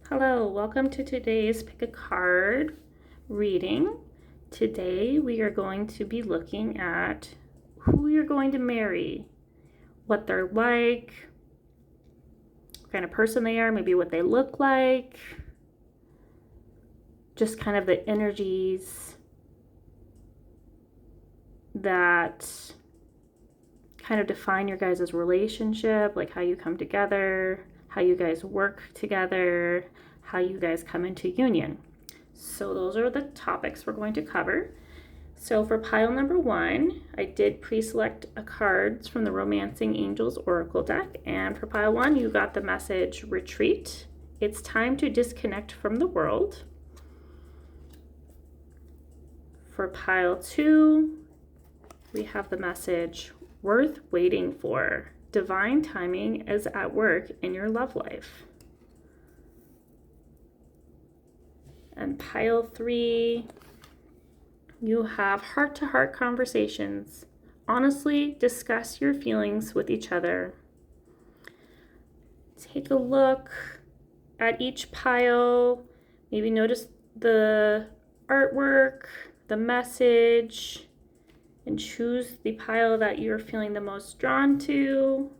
Hello, welcome to today's Pick a Card reading. Today we are going to be looking at who you're going to marry, what they're like, what kind of person they are, maybe what they look like, just kind of the energies that kind of define your guys' relationship, like how you come together, how you guys work together, how you guys come into union. So those are the topics we're going to cover. So for pile number 1, I did pre-select cards from the Romancing Angels Oracle deck. And for pile 1, you got the message, retreat. It's time to disconnect from the world. For pile 2, we have the message, worth waiting for. Divine timing is at work in your love life. And pile 3, you have heart-to-heart conversations. Honestly, discuss your feelings with each other. Take a look at each pile. Maybe notice the artwork, the message, and choose the pile that you're feeling the most drawn to.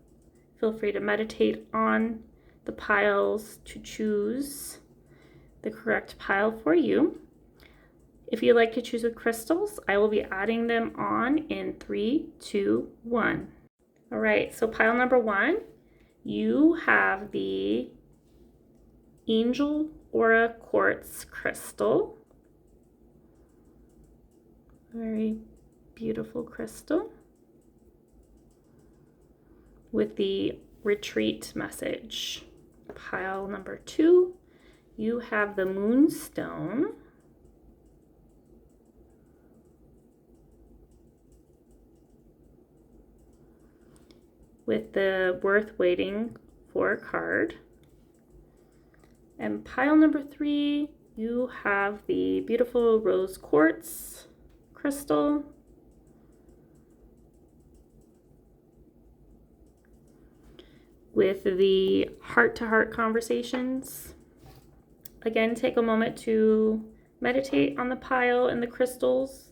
Feel free to meditate on the piles to choose the correct pile for you. If you'd like to choose with crystals, I will be adding them on in 3, 2, 1. All right, so pile number 1, you have the Angel Aura Quartz crystal. Very beautiful crystal with the retreat message. Pile number 2, you have the Moonstone. With the worth waiting for card. And pile number 3, you have the beautiful rose quartz crystal. With the heart-to-heart conversations. Again, take a moment to meditate on the pile and the crystals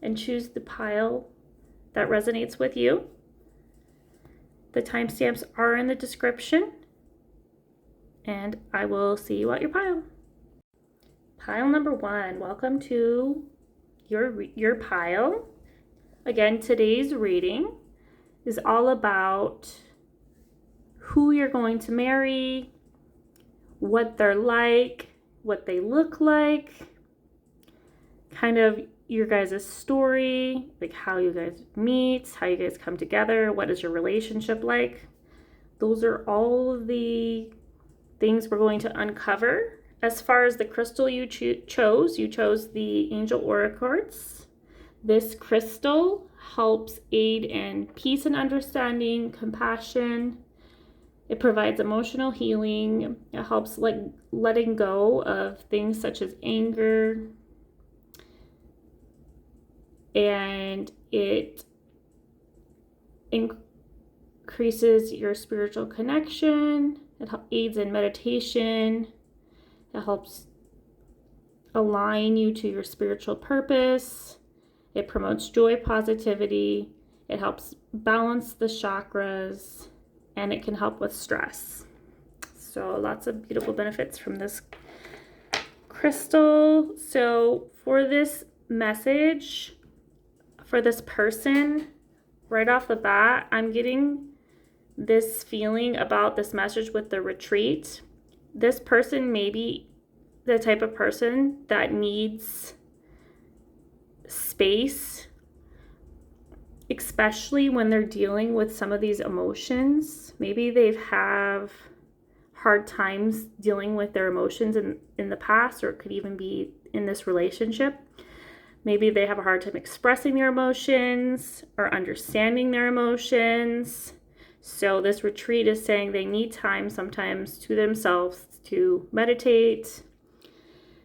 and choose the pile that resonates with you. The timestamps are in the description, and I will see you at your pile. Pile number 1, welcome to your pile. Again, today's reading is all about who you're going to marry, what they're like, what they look like, kind of your guys' story, like how you guys meet, how you guys come together, what is your relationship like. Those are all of the things we're going to uncover. As far as the crystal you chose the Angel Aura Quartz. This crystal helps aid in peace and understanding, compassion. It provides emotional healing. It helps letting go of things such as anger. And it increases your spiritual connection. It aids in meditation. It helps align you to your spiritual purpose. It promotes joy, positivity. It helps balance the chakras, and it can help with stress. So lots of beautiful benefits from this crystal. So for this message, for this person, right off the bat, I'm getting this feeling about this message with the retreat. This person may be the type of person that needs space, especially when they're dealing with some of these emotions. Maybe they've have hard times dealing with their emotions in the past, or it could even be in this relationship. Maybe they have a hard time expressing their emotions or understanding their emotions. So this retreat is saying they need time sometimes to themselves to meditate,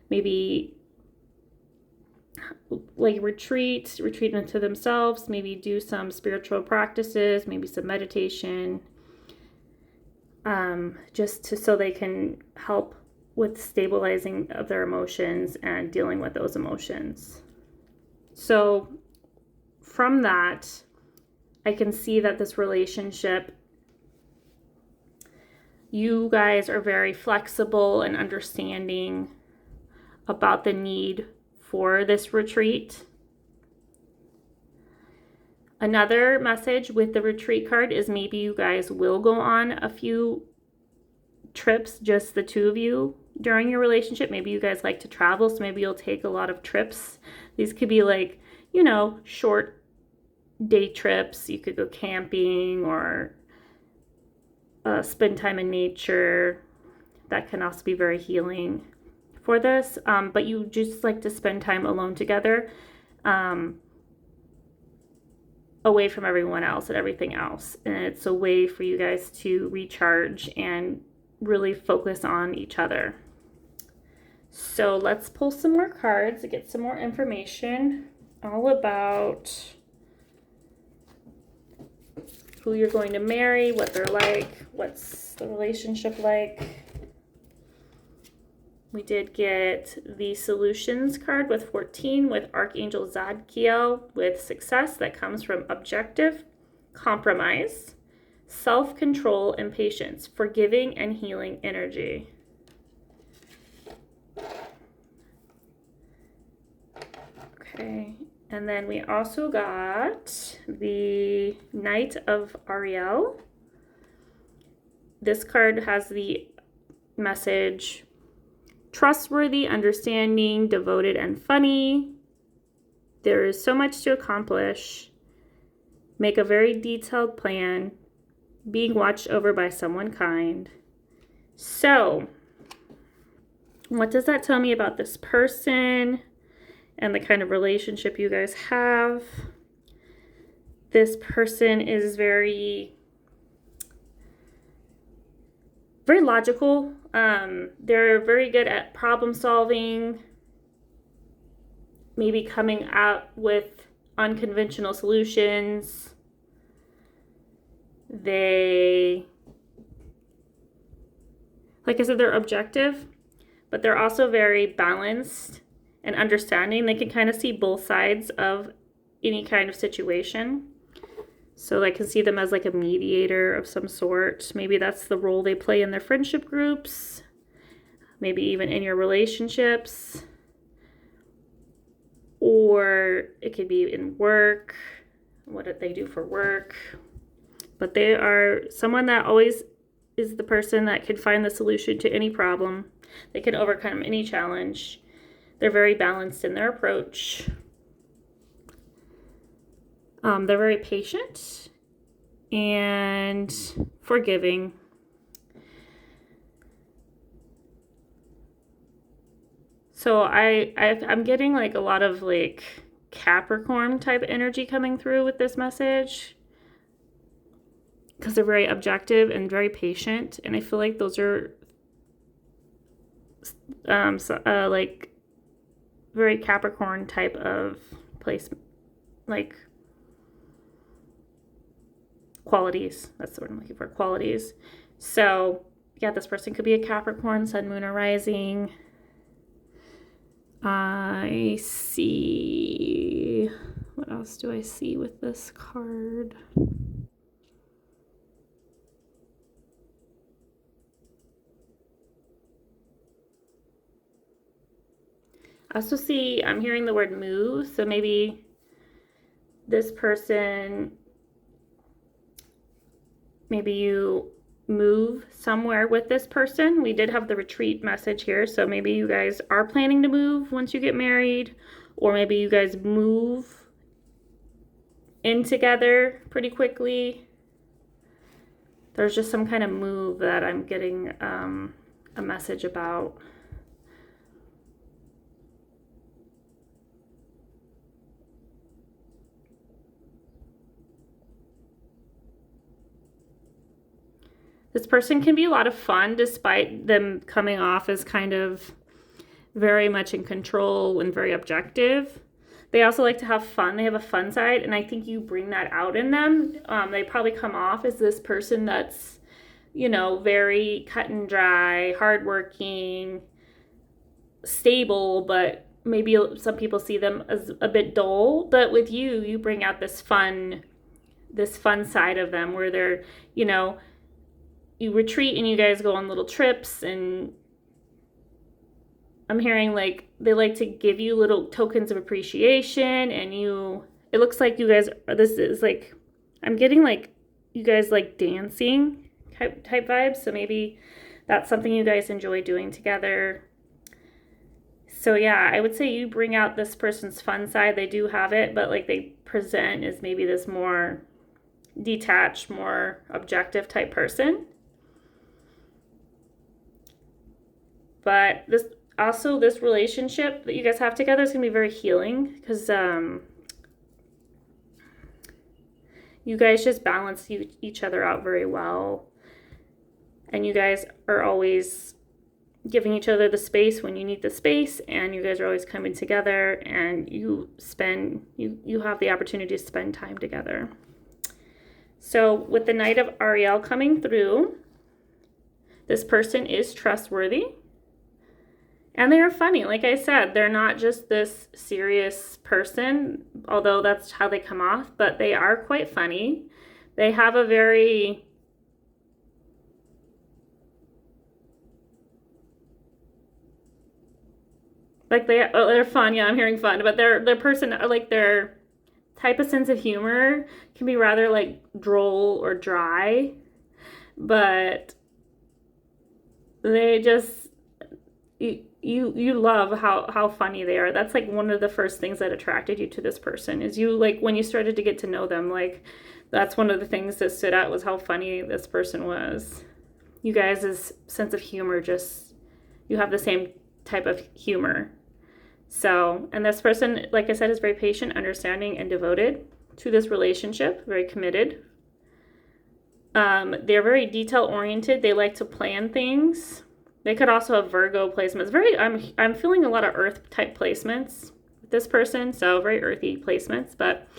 maybe like retreat into themselves, maybe do some spiritual practices, maybe some meditation, so they can help with stabilizing of their emotions and dealing with those emotions. So from that, I can see that this relationship, you guys are very flexible and understanding about the need for this retreat. Another message with the retreat card is maybe you guys will go on a few trips, just the two of you during your relationship. Maybe you guys like to travel, so maybe you'll take a lot of trips. These could be like, short day trips. You could go camping or spend time in nature. That can also be very healing for this. But you just like to spend time alone together, away from everyone else and everything else. And it's a way for you guys to recharge and really focus on each other. So let's pull some more cards to get some more information all about who you're going to marry, what they're like, what's the relationship like. We did get the Solutions card with 14 with Archangel Zadkiel with success that comes from objective, compromise, self-control, and patience, forgiving and healing energy. Okay, and then we also got the Knight of Ariel. This card has the message: trustworthy, understanding, devoted, and funny. There is so much to accomplish. Make a very detailed plan. Being watched over by someone kind. So, what does that tell me about this person and the kind of relationship you guys have? This person is very logical. They're very good at problem solving, maybe coming out with unconventional solutions. They, like I said, they're objective, but they're also very balanced and understanding. They can kind of see both sides of any kind of situation. So I can see them as like a mediator of some sort. Maybe that's the role they play in their friendship groups, maybe even in your relationships, or it could be in work, what they do for work. But they are someone that always is the person that can find the solution to any problem. They can overcome any challenge. They're very balanced in their approach. They're very patient and forgiving. So I'm getting like a lot of like Capricorn type energy coming through with this message, because they're very objective and very patient. And I feel like those are like very Capricorn type of place, like qualities. That's the word I'm looking for, qualities. So yeah, this person could be a Capricorn, Sun, Moon, or Rising. I see, what else do I see with this card? I also see, I'm hearing the word move. So maybe this person, maybe you move somewhere with this person. We did have the retreat message here. So maybe you guys are planning to move once you get married, or maybe you guys move in together pretty quickly. There's just some kind of move that I'm getting a message about. This person can be a lot of fun despite them coming off as kind of very much in control and very objective. They also like to have fun. They have a fun side, and I think you bring that out in them. They probably come off as this person that's very cut and dry, hardworking, stable, but maybe some people see them as a bit dull. But with you, you bring out this fun side of them where they're, you retreat and you guys go on little trips, and I'm hearing like they like to give you little tokens of appreciation, and it looks like you guys, this is like, I'm getting like you guys like dancing type vibes. So maybe that's something you guys enjoy doing together. So yeah, I would say you bring out this person's fun side. They do have it, but like they present as maybe this more detached, more objective type person. But this relationship that you guys have together is going to be very healing, because you guys just balance each other out very well. And you guys are always giving each other the space when you need the space, and you guys are always coming together, and you have the opportunity to spend time together. So with the Knight of Ariel coming through, this person is trustworthy. And they are funny. Like I said, they're not just this serious person, although that's how they come off, but they are quite funny. They have a very they're fun. Yeah, I'm hearing fun, but their person, like their type of sense of humor can be rather like droll or dry, but they just you love how funny they are. That's like one of the first things that attracted you to this person, is you, like, when you started to get to know them, like that's one of the things that stood out was how funny this person was. You guys' sense of humor, just, you have the same type of humor. So, and this person, like I said, is very patient, understanding, and devoted to this relationship, very committed. They're very detail oriented. They like to plan things. They could also have Virgo placements. I'm feeling a lot of earth type placements with this person, so very earthy placements. But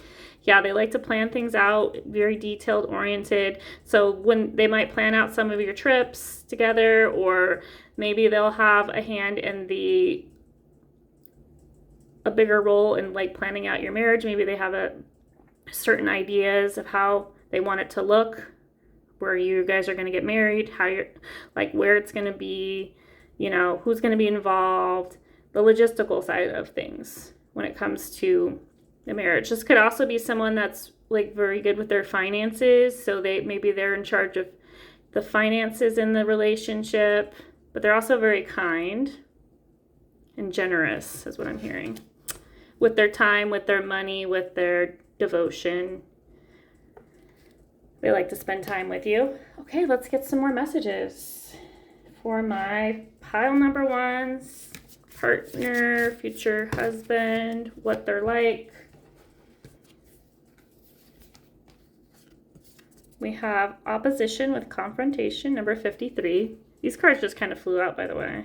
yeah, they like to plan things out, very detailed oriented. So when they might plan out some of your trips together, or maybe they'll have a hand in a bigger role in like planning out your marriage. Maybe they have certain ideas of how they want it to look, where you guys are going to get married, how you're, like, where it's going to be, who's going to be involved, the logistical side of things when it comes to the marriage. This could also be someone that's like very good with their finances. So maybe they're in charge of the finances in the relationship, but they're also very kind and generous, is what I'm hearing, with their time, with their money, with their devotion. They like to spend time with you. Okay, let's get some more messages for my pile number ones. Partner, future husband, what they're like. We have opposition with confrontation, number 53. These cards just kind of flew out, by the way.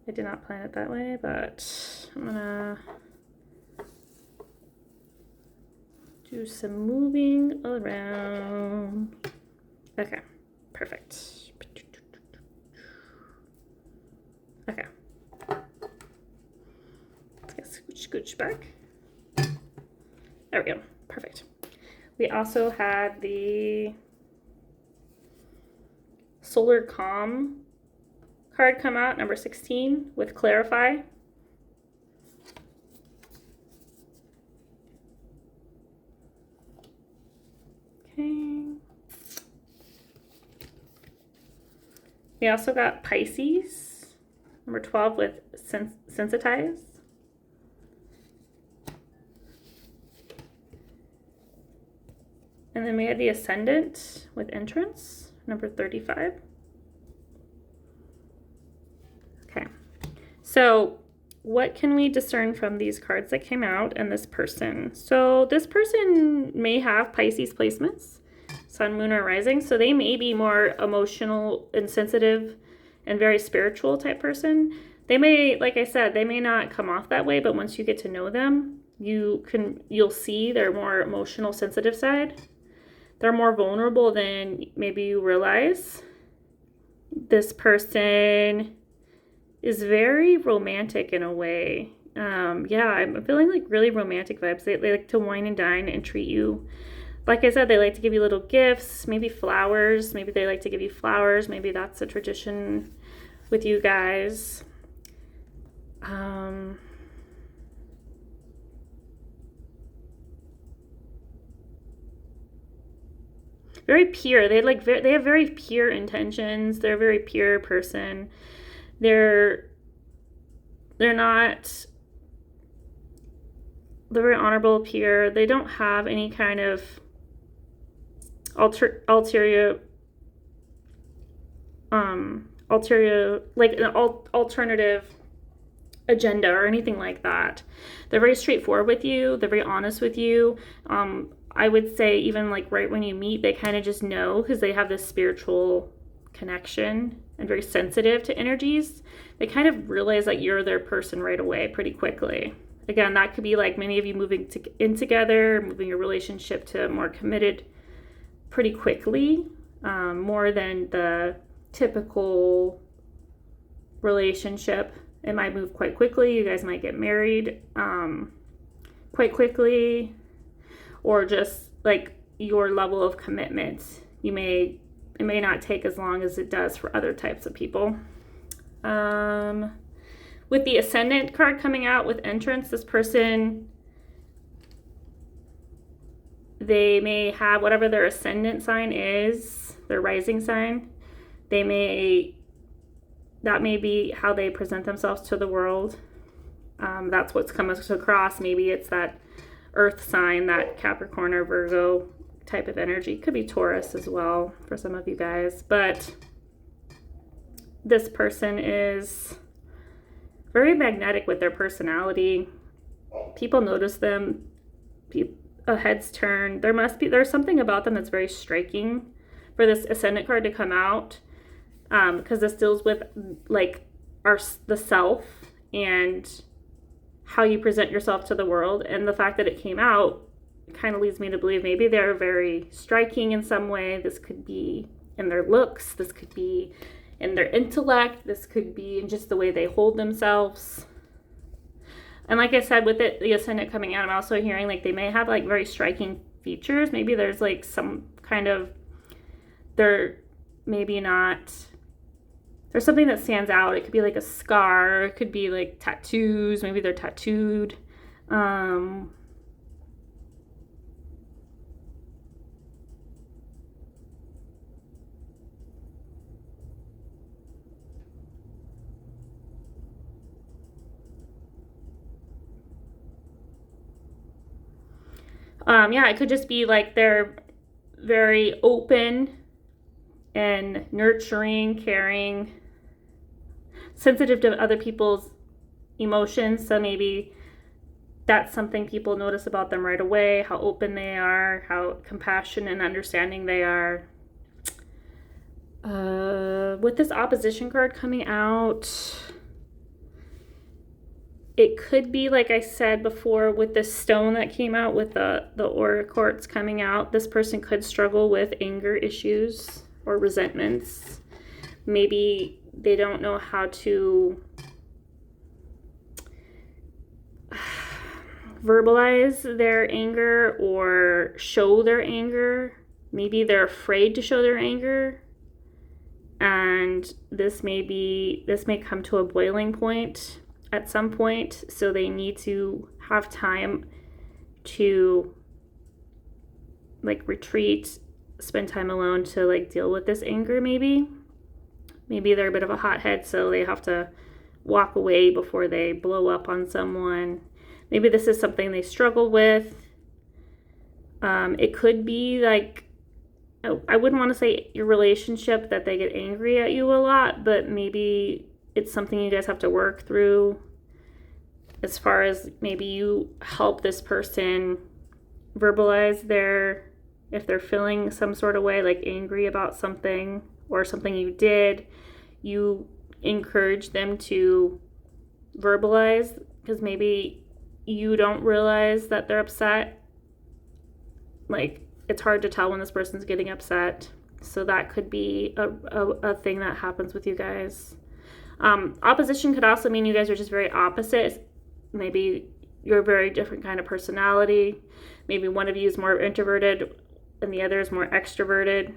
I did not plan it that way, but I'm gonna do some moving around. Okay, perfect. Okay. Let's get scooch back. There we go. Perfect. We also had the Solar Calm card come out, number 16, with Clarify. Okay. We also got Pisces, number 12, with Sensitize. And then we had the Ascendant with Entrance, number 35. Okay, so what can we discern from these cards that came out and this person? So this person may have Pisces placements, Sun, Moon, or Rising, so they may be more emotional and sensitive and very spiritual type person. They may, like I said, they may not come off that way, but once you get to know them, you'll see their more emotional, sensitive side. they're more vulnerable than maybe you realize. This person is very romantic in a way. Yeah, I'm feeling like really romantic vibes. They like to wine and dine and treat you. Like I said, they like to give you little gifts, maybe flowers. Maybe they like to give you flowers. Maybe that's a tradition with you guys. Very pure. They have very pure intentions. They're a very pure person. They're not. They're very honorable, pure. They don't have any kind of ulterior like an alternative agenda or anything like that. They're very straightforward with you. They're very honest with you. I would say even like right when you meet, they kind of just know because they have this spiritual connection and very sensitive to energies. They kind of realize that you're their person right away pretty quickly. Again, that could be like many of you moving in together, moving your relationship to more committed pretty quickly, more than the typical relationship. It might move quite quickly. You guys might get married quite quickly, or just like your level of commitment. It may not take as long as it does for other types of people. With the Ascendant card coming out with Entrance, this person, they may have whatever their ascendant sign is, their rising sign. That may be how they present themselves to the world. That's what's coming across. Maybe it's that Earth sign, that Capricorn or Virgo type of energy. Could be Taurus as well for some of you guys. But this person is very magnetic with their personality. People notice them. Heads turn. There's something about them that's very striking for this Ascendant card to come out, because this deals with like the self and how you present yourself to the world. And the fact that it came out kind of leads me to believe maybe they're very striking in some way. This could be in their looks. This could be in their intellect. This could be in just the way they hold themselves. And like I said, with the Ascendant coming out, I'm also hearing like they may have like very striking features. Maybe there's like some kind of, they're maybe not, there's something that stands out. It could be like a scar. It could be like tattoos. Maybe they're tattooed. Yeah, it could just be like they're very open and nurturing, caring, sensitive to other people's emotions. So maybe that's something people notice about them right away, how open they are, how compassionate and understanding they are. With this Opposition card coming out, it could be, like I said before, with the stone that came out with the aura quartz coming out, this person could struggle with anger issues or resentments. Maybe they don't know how to verbalize their anger or show their anger. Maybe they're afraid to show their anger. And this may come to a boiling point at some point, so they need to have time to like retreat, spend time alone to like deal with this anger. Maybe they're a bit of a hothead, so they have to walk away before they blow up on someone. Maybe this is something they struggle with. It could be like, I wouldn't want to say your relationship that they get angry at you a lot, but maybe it's something you guys have to work through, as far as maybe you help this person verbalize if they're feeling some sort of way, like angry about something or something you did, you encourage them to verbalize, because maybe you don't realize that they're upset. Like it's hard to tell when this person's getting upset. So that could be a thing that happens with you guys. Opposition could also mean you guys are just very opposite. Maybe you're a very different kind of personality. Maybe one of you is more introverted and the other is more extroverted.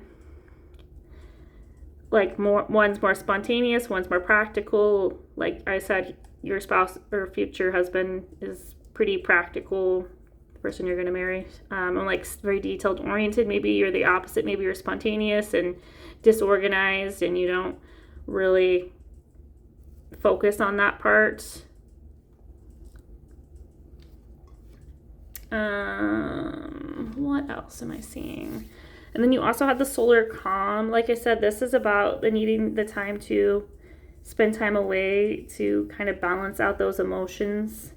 Like one's more spontaneous, one's more practical. Like I said, your spouse or future husband is pretty practical, the person you're going to marry, and like very detailed oriented. Maybe you're the opposite. Maybe you're spontaneous and disorganized and you don't really focus on that part. What else am I seeing? And then you also have the solar calm. Like I said, this is about the needing the time to spend time away to kind of balance out those emotions,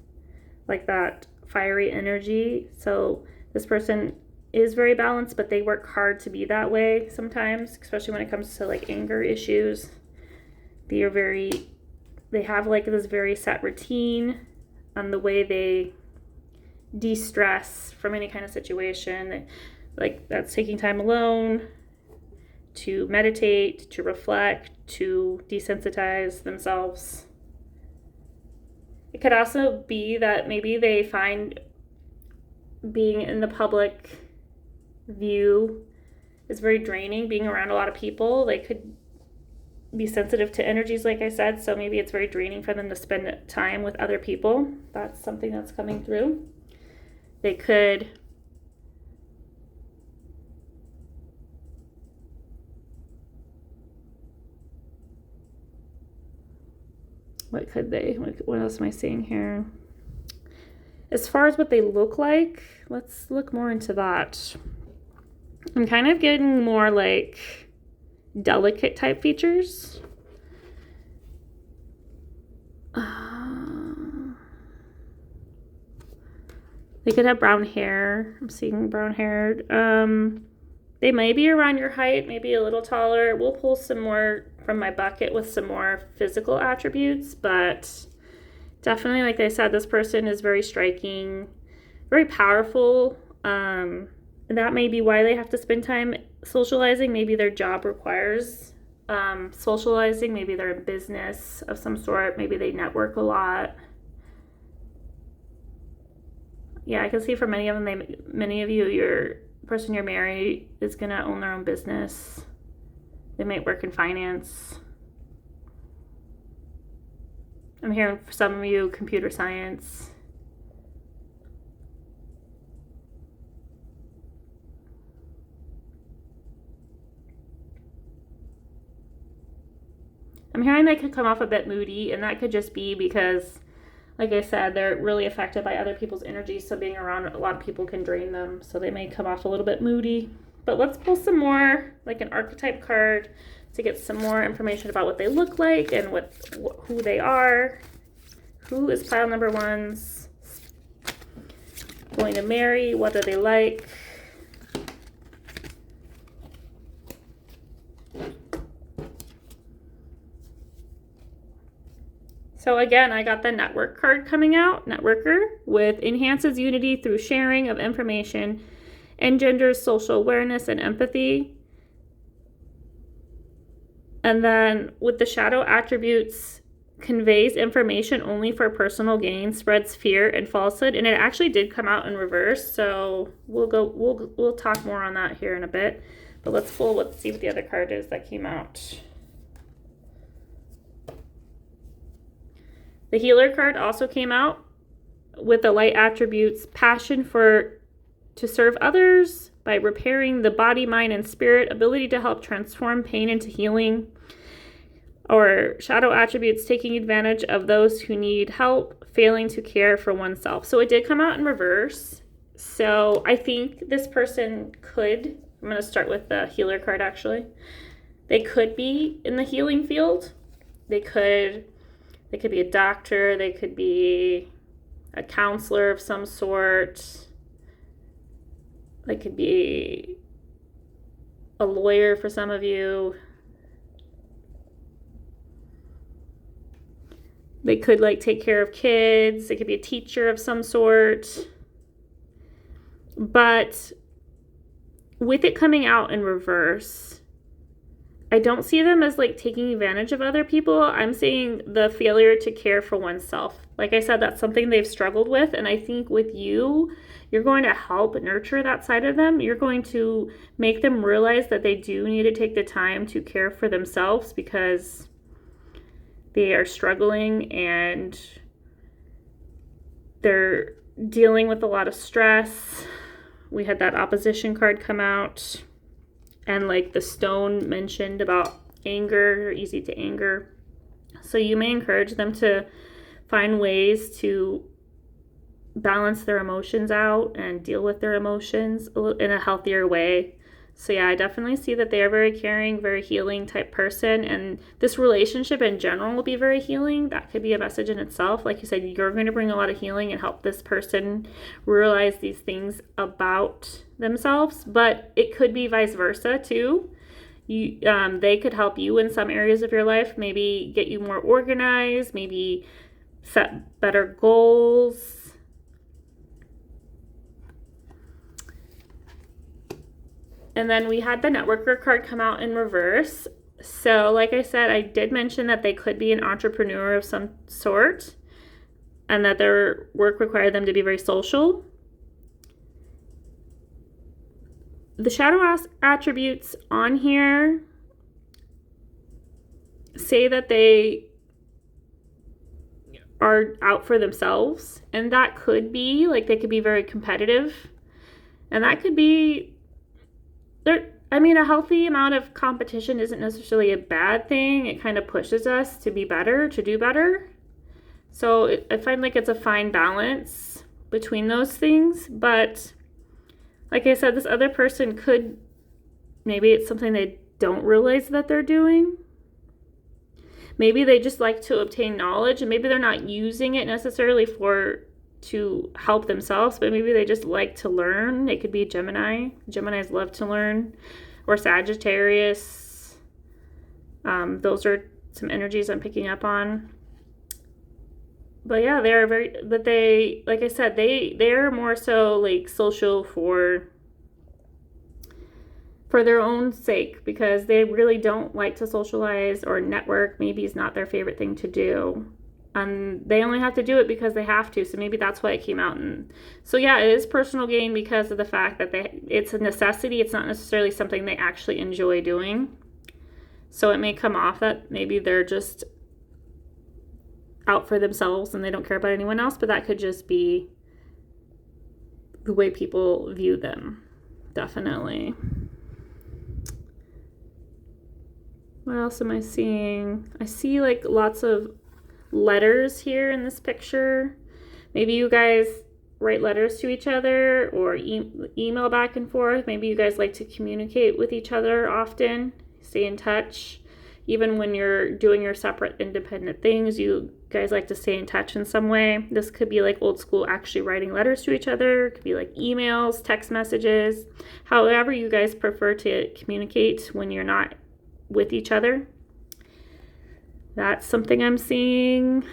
like that fiery energy. So this person is very balanced, but they work hard to be that way sometimes, especially when it comes to like anger issues. They have like this very set routine on the way they de-stress from any kind of situation. Like that's taking time alone to meditate, to reflect, to desensitize themselves. It could also be that maybe they find being in the public view is very draining, being around a lot of people. They could be sensitive to energies, like I said, so maybe it's very draining for them to spend time with other people. That's something that's coming through. They could what else am I seeing here? As far as what they look like, let's look more into that. I'm kind of getting more like delicate type features. They could have brown hair. I'm seeing brown hair. They may be around your height, maybe a little taller. We'll pull some more from my bucket with some more physical attributes, but definitely, like I said, this person is very striking, very powerful. And that may be why they have to spend time socializing. Maybe their job requires socializing. Maybe they're in business of some sort. Maybe they network a lot. Yeah, I can see for many of them, many of you, your person you're married is going to own their own business. They might work in finance. I'm hearing for some of you, computer science. I'm hearing they could come off a bit moody, and that could just be because, like I said, they're really affected by other people's energy, so being around a lot of people can drain them, so they may come off a little bit moody. But let's pull some more, like an archetype card, to get some more information about what they look like and who they are. Who is pile number one's going to marry? What do they like? So again, I got the network card coming out, networker, with enhances unity through sharing of information, engenders social awareness and empathy. And then with the shadow attributes, conveys information only for personal gain, spreads fear and falsehood. And it actually did come out in reverse, so we'll talk more on that here in a bit. But let's see what the other card is that came out. The healer card also came out with the light attributes, passion to serve others by repairing the body, mind, and spirit, ability to help transform pain into healing, or shadow attributes, taking advantage of those who need help, failing to care for oneself. So it did come out in reverse. So I think this person I'm going to start with the healer card actually. They could be in the healing field. They could be a doctor, they could be a counselor of some sort, they could be a lawyer for some of you. They could take care of kids, they could be a teacher of some sort. But with it coming out in reverse, I don't see them as like taking advantage of other people. I'm seeing the failure to care for oneself. Like I said, that's something they've struggled with. And I think with you, you're going to help nurture that side of them. You're going to make them realize that they do need to take the time to care for themselves because they are struggling and they're dealing with a lot of stress. We had that opposition card come out. And like the stone mentioned about anger, they're easy to anger. So you may encourage them to find ways to balance their emotions out and deal with their emotions in a healthier way. So yeah, I definitely see that they are very caring, very healing type person. And this relationship in general will be very healing. That could be a message in itself. Like you said, you're going to bring a lot of healing and help this person realize these things about themselves. But it could be vice versa too. They could help you in some areas of your life, maybe get you more organized, maybe set better goals. And then we had the networker card come out in reverse. So like I said, I did mention that they could be an entrepreneur of some sort and that their work required them to be very social. The shadow attributes on here say that they are out for themselves. And that could be, like, they could be very competitive. And that could be... a healthy amount of competition isn't necessarily a bad thing. It kind of pushes us to be better, to do better. So I find like it's a fine balance between those things. But like I said, this other person could, maybe it's something they don't realize that they're doing. Maybe they just like to obtain knowledge and maybe they're not using it necessarily to help themselves, but maybe they just like to learn. It could be Gemini. Geminis love to learn. Or Sagittarius. Those are some energies I'm picking up on. But yeah, like I said, they're more so like social for their own sake because they really don't like to socialize or network. Maybe it's not their favorite thing to do. And they only have to do it because they have to. So maybe that's why it came out. And so yeah, it is personal gain because of the fact that it's a necessity. It's not necessarily something they actually enjoy doing. So it may come off that maybe they're just out for themselves and they don't care about anyone else. But that could just be the way people view them. Definitely. What else am I seeing? I see like lots of letters here in this picture. Maybe you guys write letters to each other or email back and forth. Maybe you guys like to communicate with each other often, stay in touch. Even when you're doing your separate independent things, you guys like to stay in touch in some way. This could be like old school actually writing letters to each other. It could be like emails, text messages, however you guys prefer to communicate when you're not with each other. That's something I'm seeing.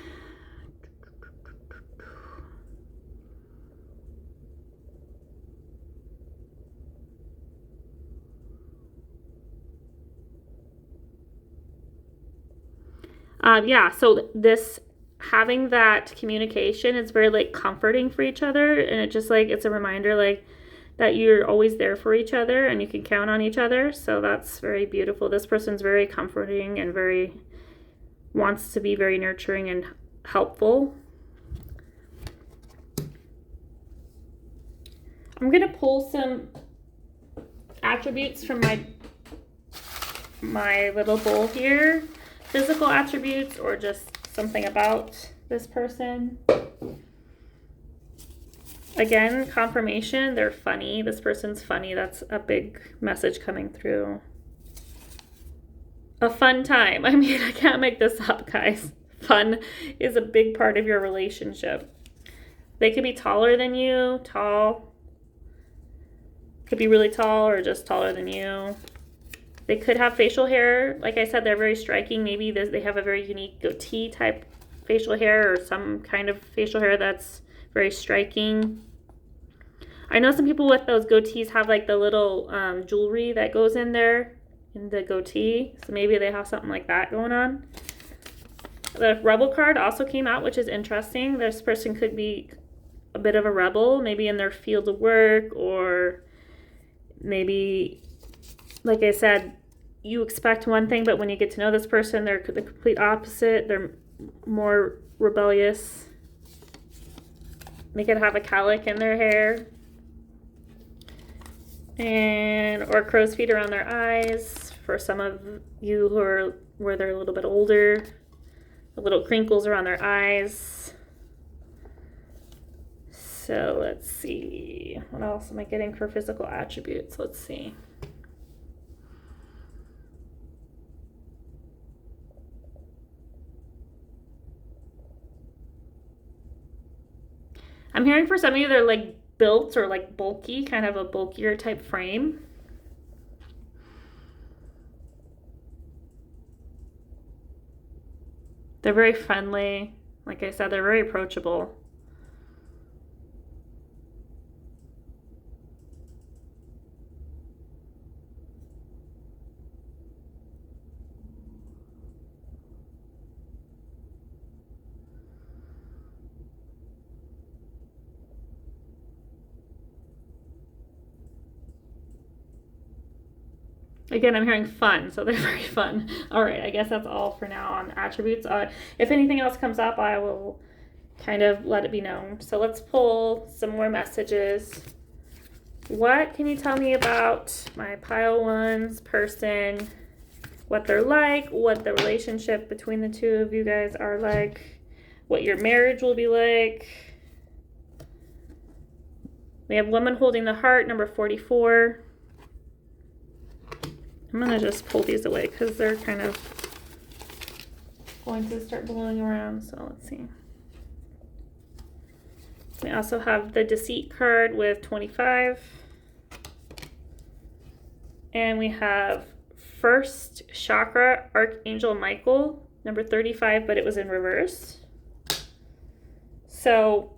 So this having that communication is very like comforting for each other, and it just like it's a reminder like that you're always there for each other and you can count on each other. So that's very beautiful. This person's very comforting and wants to be very nurturing and helpful. I'm going to pull some attributes from my little bowl here. Physical attributes or just something about this person. Again, confirmation, they're funny. This person's funny. That's a big message coming through. A fun time. I mean, I can't make this up, guys. Fun is a big part of your relationship. They could be taller than you, tall. Could be really tall or just taller than you. They could have facial hair. Like I said, they're very striking. Maybe they have a very unique goatee type facial hair or some kind of facial hair that's very striking. I know some people with those goatees have like the little jewelry that goes in there in the goatee. So maybe they have something like that going on. The rebel card also came out, which is interesting. This person could be a bit of a rebel, maybe in their field of work, or maybe, like I said, you expect one thing, but when you get to know this person, they're the complete opposite. They're more rebellious. They could have a cowlick in their hair, and or crow's feet around their eyes. For some of you who are where they're a little bit older, the little crinkles around their eyes. So let's see, what else am I getting for physical attributes? Let's see. I'm hearing for some of you they're like built or like bulky, kind of a bulkier type frame. They're very friendly. Like I said, they're very approachable. Again, I'm hearing fun, so they're very fun. All right, I guess that's all for now on attributes. If anything else comes up, I will kind of let it be known. So let's pull some more messages. What can you tell me about my pile ones person? What they're like, what the relationship between the two of you guys are like, what your marriage will be like. We have woman holding the heart, number 44. I'm going to just pull these away because they're kind of going to start blowing around. So let's see. We also have the deceit card with 25. And we have first chakra, Archangel Michael, number 35, but it was in reverse. So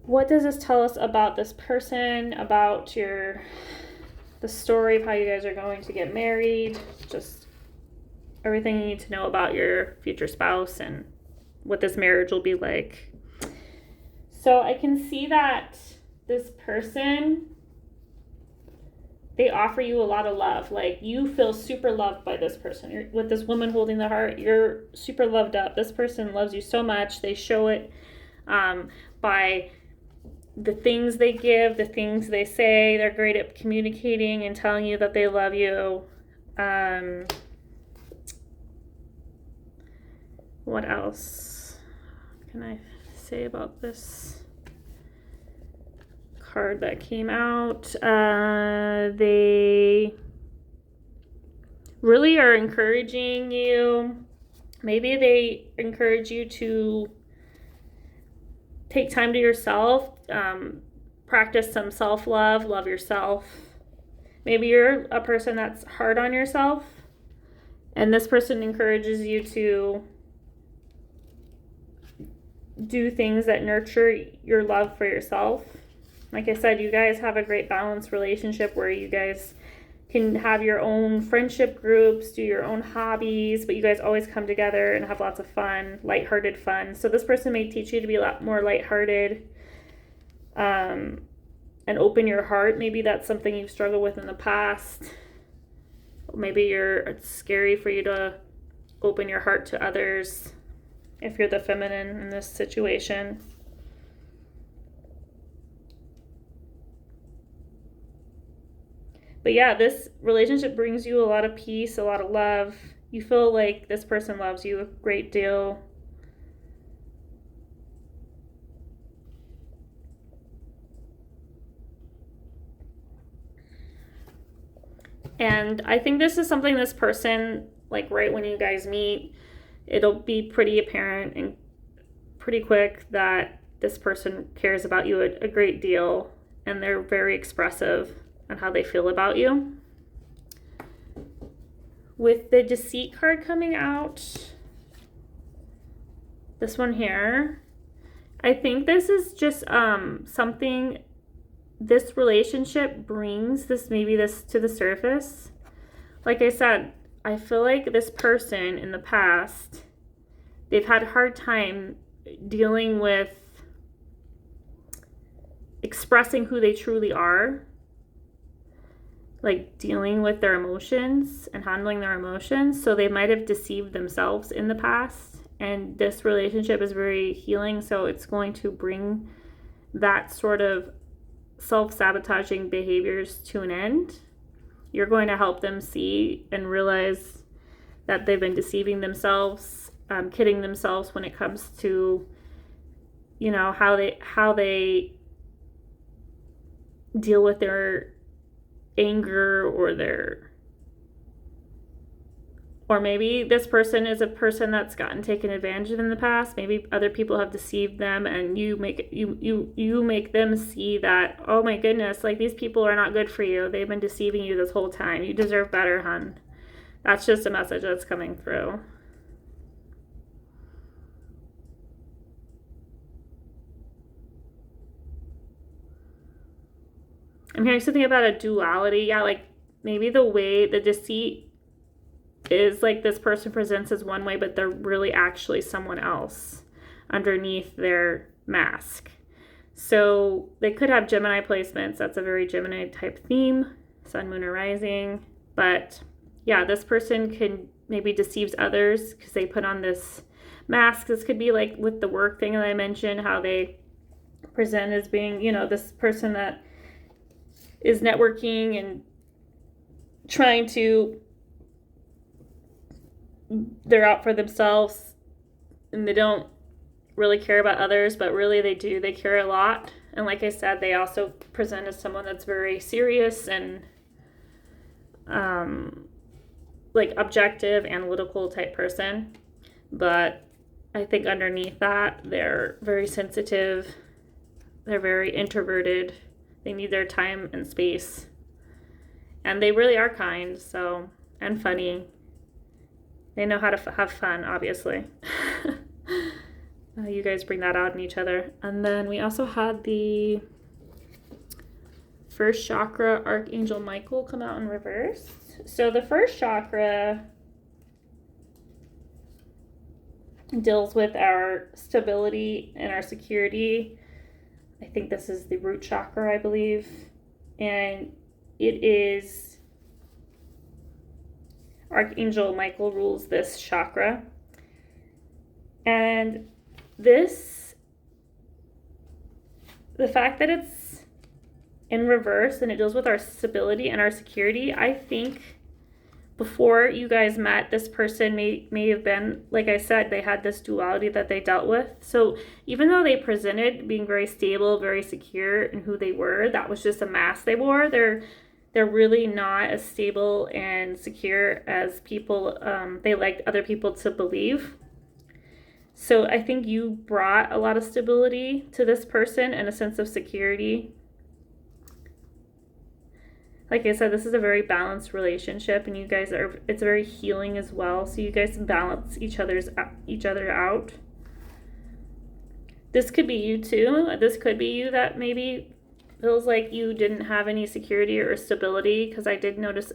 what does this tell us about this person, about the story of how you guys are going to get married, just everything you need to know about your future spouse and what this marriage will be like. So I can see that this person, they offer you a lot of love. Like you feel super loved by this person. With this woman holding the heart, you're super loved up. This person loves you so much. They show it by the things they give, the things they say. They're great at communicating and telling you that they love you. What else can I say about this card that came out? They really are encouraging you. Maybe they encourage you to take time to yourself, practice some self-love, love yourself. Maybe you're a person that's hard on yourself, and this person encourages you to do things that nurture your love for yourself. Like I said, you guys have a great balanced relationship where you guys can have your own friendship groups, do your own hobbies, but you guys always come together and have lots of fun, lighthearted fun. So this person may teach you to be a lot more lighthearted and open your heart. Maybe that's something you've struggled with in the past. Maybe it's scary for you to open your heart to others if you're the feminine in this situation. But yeah, this relationship brings you a lot of peace, a lot of love. You feel like this person loves you a great deal. And I think this is something this person, like right when you guys meet, it'll be pretty apparent and pretty quick that this person cares about you a great deal, and they're very expressive on how they feel about you. With the deceit card coming out, this one here, I think this is just something this relationship brings this to the surface. Like I said, I feel like this person in the past, they've had a hard time dealing with expressing who they truly are, like dealing with their emotions and handling their emotions. So they might have deceived themselves in the past, and this relationship is very healing, so it's going to bring that sort of self-sabotaging behaviors to an end. You're going to help them see and realize that they've been deceiving themselves, kidding themselves when it comes to, you know, how they deal with their anger or maybe this person is a person that's gotten taken advantage of in the past. Maybe other people have deceived them, and you make them see that, oh my goodness, like these people are not good for you. They've been deceiving you this whole time. You deserve better, hun. That's just a message that's coming through. I'm hearing something about a duality. Yeah, like maybe the way the deceit is, like this person presents as one way, but they're really actually someone else underneath their mask. So they could have Gemini placements. That's a very Gemini type theme, sun, moon, or rising. But yeah, this person can maybe deceives others because they put on this mask. This could be like with the work thing that I mentioned, how they present as being, you know, this person that is networking and trying to, they're out for themselves and they don't really care about others, but really they do. They care a lot. And like I said, they also present as someone that's very serious and like objective, analytical type person. But I think underneath that, they're very sensitive. They're very introverted. They need their time and space. And they really are kind, so, and funny. They know how to have fun, obviously. You guys bring that out in each other. And then we also had the first chakra, Archangel Michael, come out in reverse. So the first chakra deals with our stability and our security. I think this is the root chakra, I believe. And it is, Archangel Michael rules this chakra. And this, the fact that it's in reverse and it deals with our stability and our security, I think before you guys met, this person may have been, like I said, they had this duality that they dealt with. So even though they presented being very stable, very secure in who they were, that was just a mask they wore. They're really not as stable and secure as people, they liked other people to believe. So I think you brought a lot of stability to this person and a sense of security. Like I said, this is a very balanced relationship, and you guys are, it's very healing as well. So you guys balance each other out. This could be you too. This could be you that maybe feels like you didn't have any security or stability, because I did notice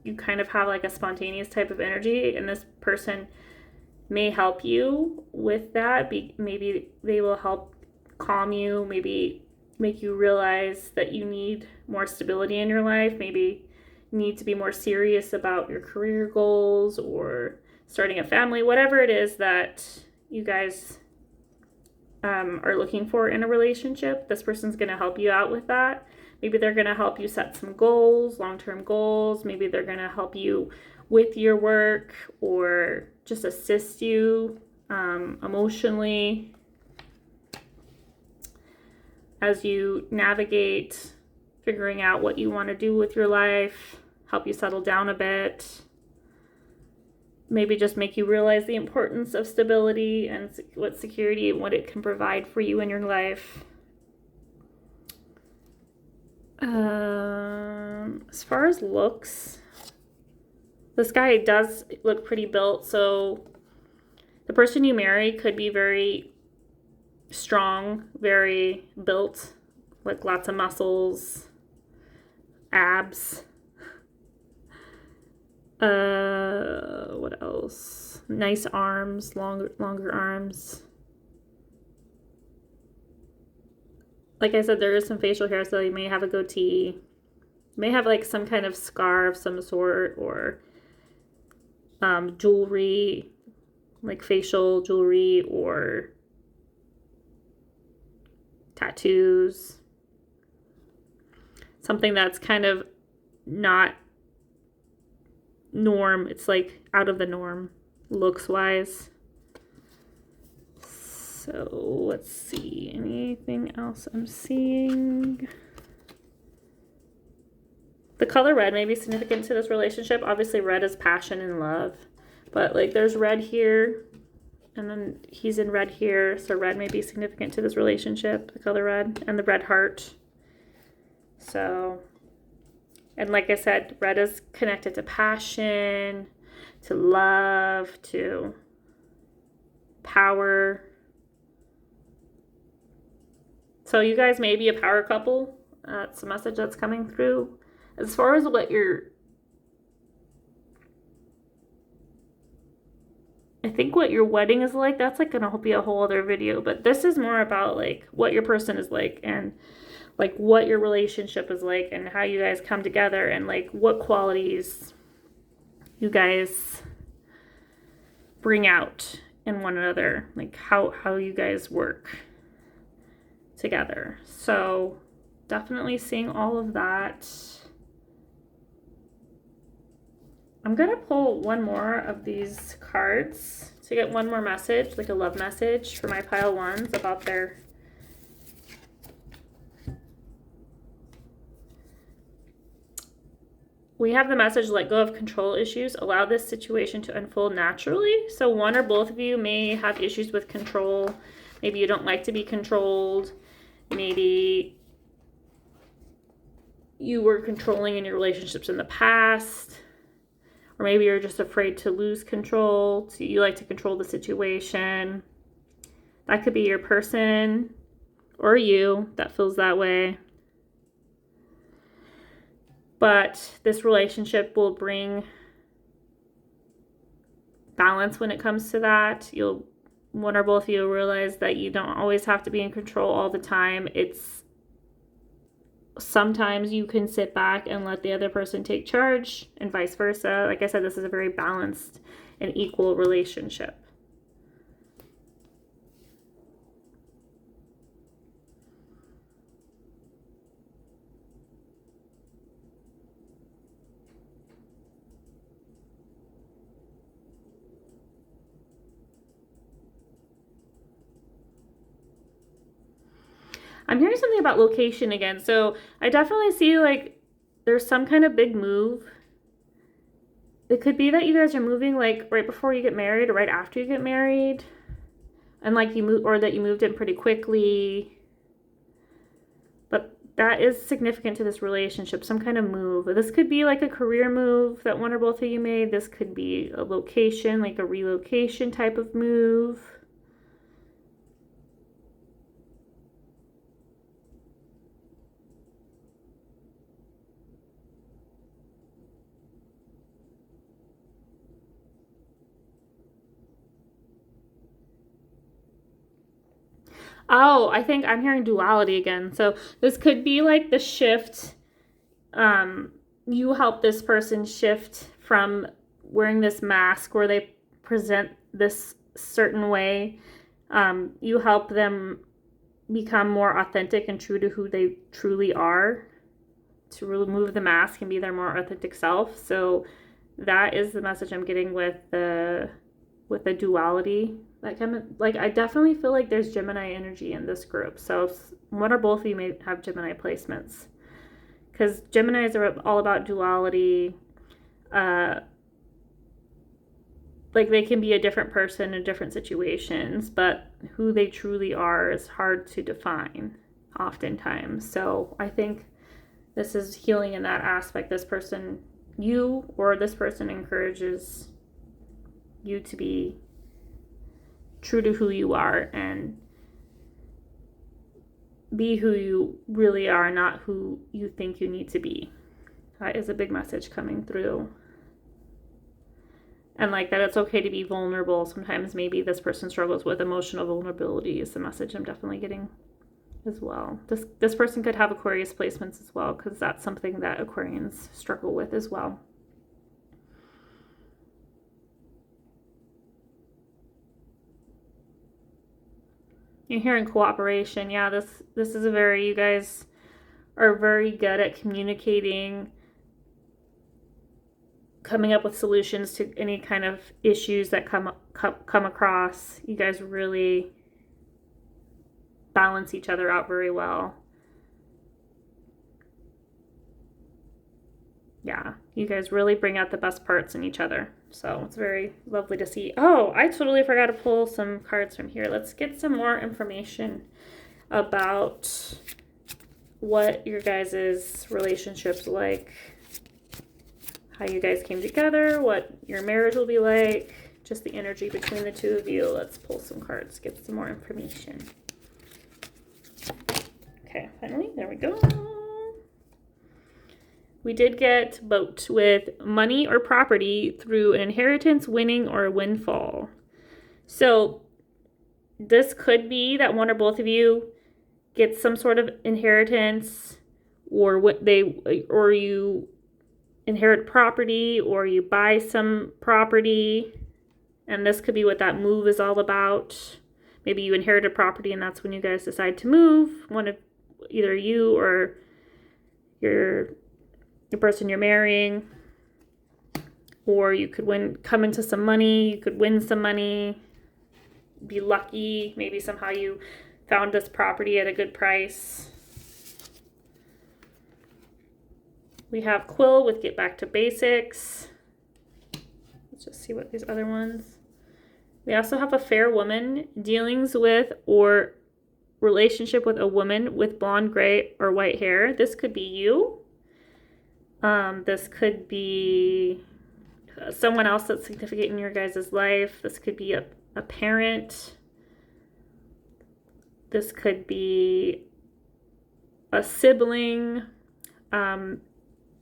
you kind of have like a spontaneous type of energy, and this person may help you with that. Maybe they will help calm you, maybe make you realize that you need more stability in your life, maybe you need to be more serious about your career goals or starting a family, whatever it is that you guys are looking for in a relationship. This person's going to help you out with that. Maybe they're going to help you set some goals, long-term goals. Maybe they're going to help you with your work or just assist you emotionally as you navigate figuring out what you want to do with your life, help you settle down a bit, maybe just make you realize the importance of stability and what security and what it can provide for you in your life. As far as looks, this guy does look pretty built, so the person you marry could be very strong, very built, like lots of muscles, abs. What else? Nice arms, longer arms. Like I said, there is some facial hair, so you may have a goatee. You may have like some kind of scar of some sort, or jewelry, like facial jewelry or tattoos. Something that's kind of not norm. It's like out of the norm, looks wise. So let's see, anything else I'm seeing? The color red may be significant to this relationship. Obviously, red is passion and love. But like there's red here, and then he's in red here. So red may be significant to this relationship, the color red, and the red heart. So, and like I said, red is connected to passion, to love, to power. So you guys may be a power couple. That's a message that's coming through. As far as what I think what your wedding is like, that's like gonna be a whole other video. But this is more about like what your person is like, and like what your relationship is like, and how you guys come together, and like what qualities you guys bring out in one another, like how you guys work together. So definitely seeing all of that. I'm gonna pull one more of these cards to get one more message, like a love message for my pile ones about their we have the message, let go of control issues, allow this situation to unfold naturally. So one or both of you may have issues with control. Maybe you don't like to be controlled. Maybe you were controlling in your relationships in the past. Or maybe you're just afraid to lose control. So you like to control the situation. That could be your person or you that feels that way. But this relationship will bring balance when it comes to that. One or both of you realize that you don't always have to be in control all the time. Sometimes you can sit back and let the other person take charge, and vice versa. Like I said, this is a very balanced and equal relationship. I'm hearing something about location again. So I definitely see like there's some kind of big move. It could be that you guys are moving like right before you get married or right after you get married. And like you move, or that you moved in pretty quickly. But that is significant to this relationship, some kind of move. This could be like a career move that one or both of you made. This could be a location, like a relocation type of move. Oh, I think I'm hearing duality again. So this could be like the shift. You help this person shift from wearing this mask where they present this certain way. You help them become more authentic and true to who they truly are, to remove the mask and be their more authentic self. So that is the message I'm getting with the duality. Like I definitely feel like there's Gemini energy in this group. So one or both of you may have Gemini placements, because Geminis are all about duality. Like they can be a different person in different situations, but who they truly are is hard to define oftentimes. So I think this is healing in that aspect. This person, you or this person, encourages you to be true to who you are and be who you really are, not who you think you need to be. That is a big message coming through. And like that it's okay to be vulnerable. Sometimes maybe this person struggles with emotional vulnerability is the message I'm definitely getting as well. This person could have Aquarius placements as well, because that's something that Aquarians struggle with as well. You're hearing cooperation. Yeah, this is a very, you guys are very good at communicating, coming up with solutions to any kind of issues that come across. You guys really balance each other out very well. Yeah, you guys really bring out the best parts in each other. So it's very lovely to see. Oh, I totally forgot to pull some cards from here. Let's get some more information about what your guys' relationship's like, how you guys came together, what your marriage will be like, just the energy between the two of you. Let's pull some cards, get some more information. Okay, finally, there we go. We did get boat with money or property through an inheritance, winning, or a windfall. So this could be that one or both of you get some sort of inheritance, or you inherit property, or you buy some property, and this could be what that move is all about. Maybe you inherited property and that's when you guys decide to move. One of either you or the person you're marrying, or you could come into some money, you could win some money, be lucky, maybe somehow you found this property at a good price. We have Quill with Get Back to Basics. Let's just see what these other ones. We also have a Fair Woman, dealings with or relationship with a woman with blonde, gray, or white hair. This could be you. This could be someone else that's significant in your guys' life. This could be a parent. This could be a sibling.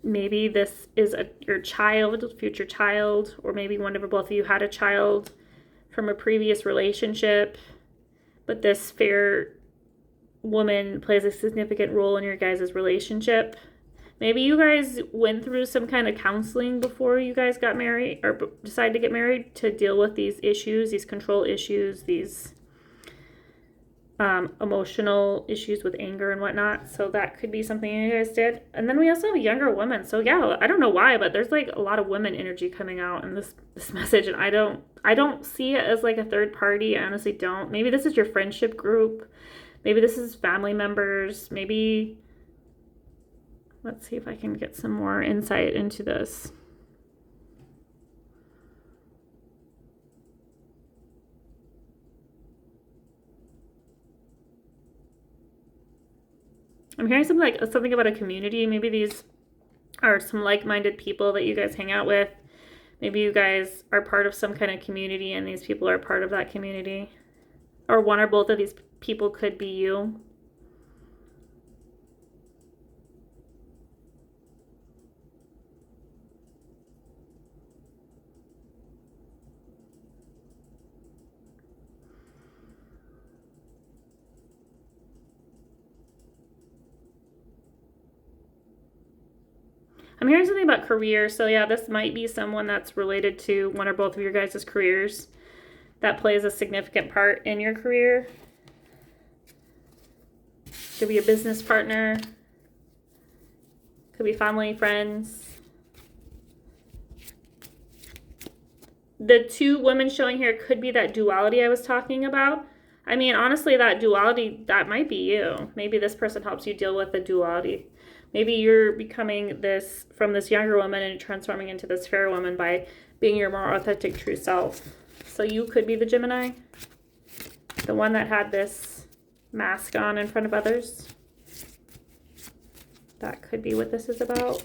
Maybe this is your child, future child, or maybe one or both of you had a child from a previous relationship. But this fair woman plays a significant role in your guys' relationship. Maybe you guys went through some kind of counseling before you guys got married or decided to get married to deal with these issues, these control issues, these emotional issues with anger and whatnot. So that could be something you guys did. And then we also have a younger woman. So yeah, I don't know why, but there's like a lot of women energy coming out in this message. And I don't see it as like a third party. I honestly don't. Maybe this is your friendship group. Maybe this is family members. Maybe, let's see if I can get some more insight into this. I'm hearing something about a community. Maybe these are some like-minded people that you guys hang out with. Maybe you guys are part of some kind of community and these people are part of that community. Or one or both of these people could be you. I'm hearing something about career. So yeah, this might be someone that's related to one or both of your guys' careers that plays a significant part in your career. Could be a business partner. Could be family, friends. The two women showing here could be that duality I was talking about. I mean, honestly, that duality, that might be you. Maybe this person helps you deal with the duality. Maybe you're becoming this from this younger woman and transforming into this fair woman by being your more authentic, true self. So you could be the Gemini, the one that had this mask on in front of others. That could be what this is about.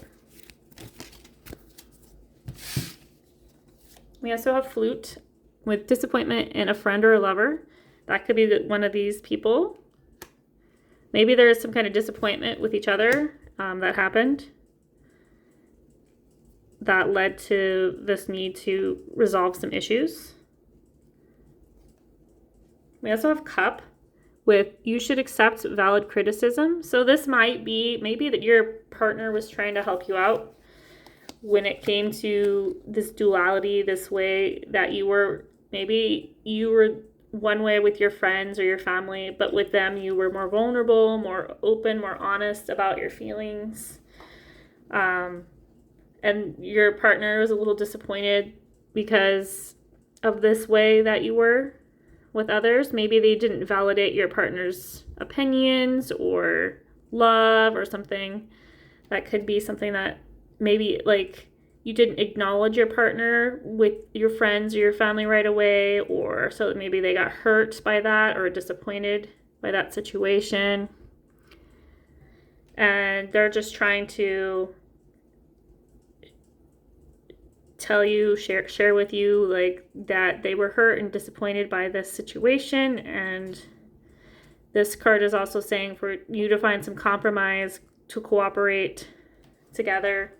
We also have Flute with disappointment in a friend or a lover. That could be one of these people. Maybe there is some kind of disappointment with each other that happened that led to this need to resolve some issues. We also have Cup with you should accept valid criticism. So this might be maybe that your partner was trying to help you out when it came to this duality, this way that you were one way with your friends or your family, but with them you were more vulnerable, more open, more honest about your feelings. And your partner was a little disappointed because of this way that you were with others. Maybe they didn't validate your partner's opinions or love or something. That could be something that maybe like you didn't acknowledge your partner with your friends or your family right away, or so maybe they got hurt by that or disappointed by that situation. And they're just trying to tell you, share with you like that they were hurt and disappointed by this situation. And this card is also saying for you to find some compromise, to cooperate together,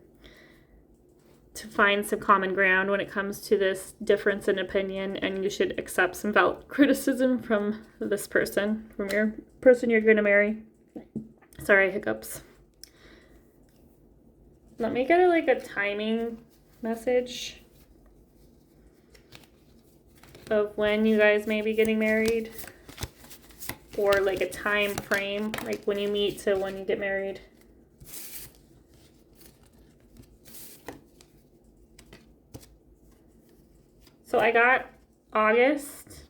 to find some common ground when it comes to this difference in opinion, and you should accept some valid criticism from this person, from your person you're going to marry. Sorry, hiccups. Let me get a timing message of when you guys may be getting married, or like a time frame, like when you meet to when you get married. So I got August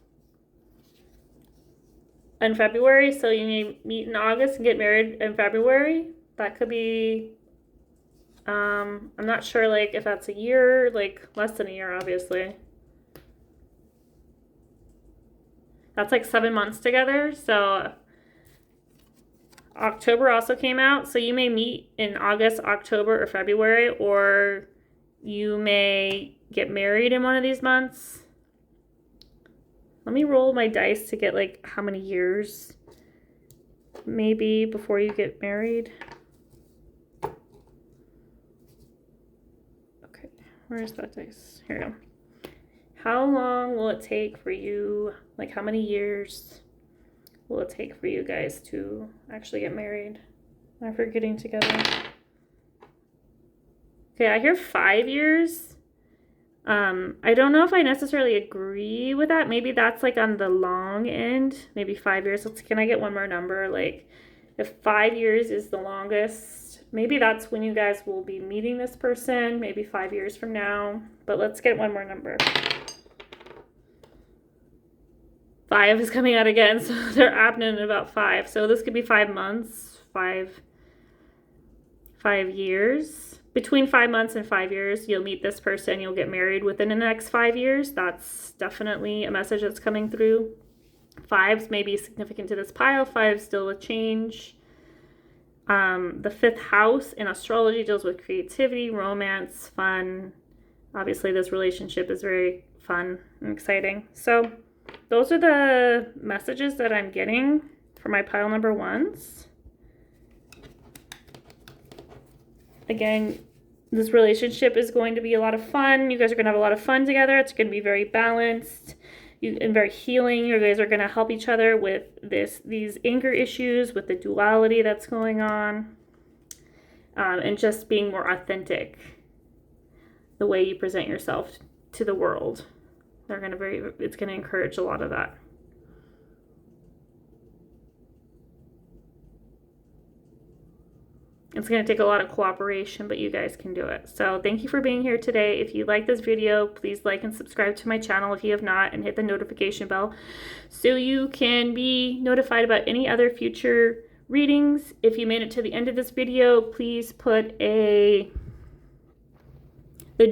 and February, so you may meet in August and get married in February. That could be I'm not sure like if that's a year, like less than a year, obviously. That's like 7 months together. So October also came out. So you may meet in August, October, or February, or you may get married in one of these months. Let me roll my dice to get like how many years maybe before you get married. Where's that dice? Here we go. How long will it take for you, like how many years will it take for you guys to actually get married after getting together? Okay, I hear 5 years. I don't know if I necessarily agree with that. Maybe that's like on the long end, maybe 5 years. Can I get one more number? Like if 5 years is the longest, maybe that's when you guys will be meeting this person, maybe 5 years from now. But let's get one more number. 5 is coming out again, so they're absent in about 5. So this could be 5 months, 5 years. Between 5 months and 5 years, you'll meet this person, you'll get married within the next 5 years. That's definitely a message that's coming through. 5s may be significant to this pile. 5 still a change. The 5th house in astrology deals with creativity, romance, fun. Obviously, this relationship is very fun and exciting. So those are the messages that I'm getting for my pile number 1s. Again, this relationship is going to be a lot of fun. You guys are going to have a lot of fun together. It's going to be very balanced and very healing. You guys are going to help each other with these anger issues, with the duality that's going on, and just being more authentic. The way you present yourself to the world, it's going to encourage a lot of that. It's going to take a lot of cooperation, but you guys can do it. So thank you for being here today. If you like this video, please like and subscribe to my channel if you have not, and hit the notification bell so you can be notified about any other future readings. If you made it to the end of this video, please put the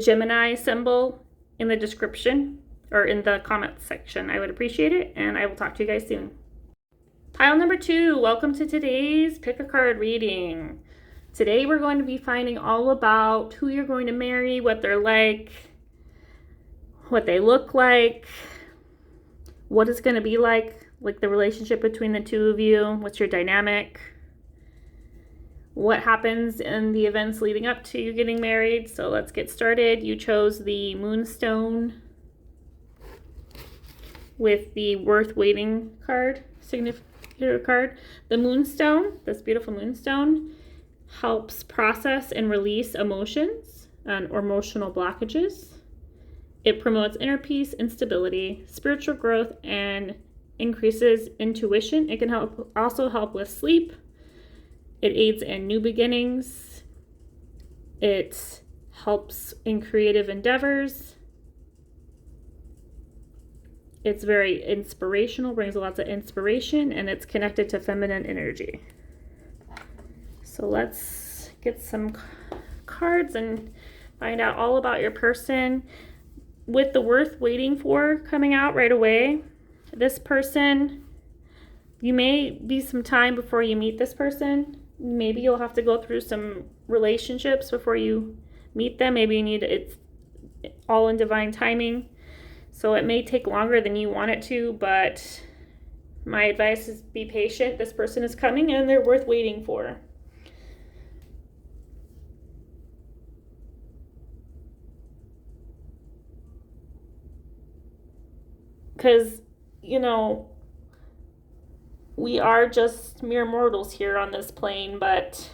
Gemini symbol in the description or in the comments section. I would appreciate it, and I will talk to you guys soon. Pile number 2, welcome to today's pick a card reading. Today we're going to be finding all about who you're going to marry, what they're like, what they look like, what it's going to be like like the relationship between the two of you. What's your dynamic? What happens in the events leading up to you getting married? So let's get started. You chose the Moonstone with the Worth Waiting card, significant card. The Moonstone, this beautiful Moonstone, helps process and release emotions or emotional blockages. It promotes inner peace and stability, spiritual growth, and increases intuition. It can also help with sleep. It aids in new beginnings. It helps in creative endeavors. It's very inspirational, brings lots of inspiration, and it's connected to feminine energy. So let's get some cards and find out all about your person. With the Worth Waiting For coming out right away, this person, you may be some time before you meet this person. Maybe you'll have to go through some relationships before you meet them. Maybe you need it's all in divine timing. So it may take longer than you want it to, but my advice is be patient. This person is coming and they're worth waiting for. Because, you know, we are just mere mortals here on this plane, but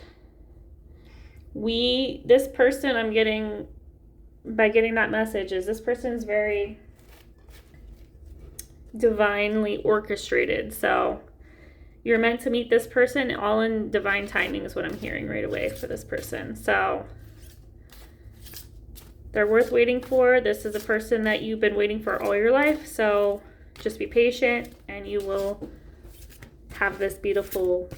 this person I'm getting, by getting that message, is this person's very divinely orchestrated. So you're meant to meet this person all in divine timing is what I'm hearing right away for this person. So they're worth waiting for. This is a person that you've been waiting for all your life. So just be patient and you will have this beautiful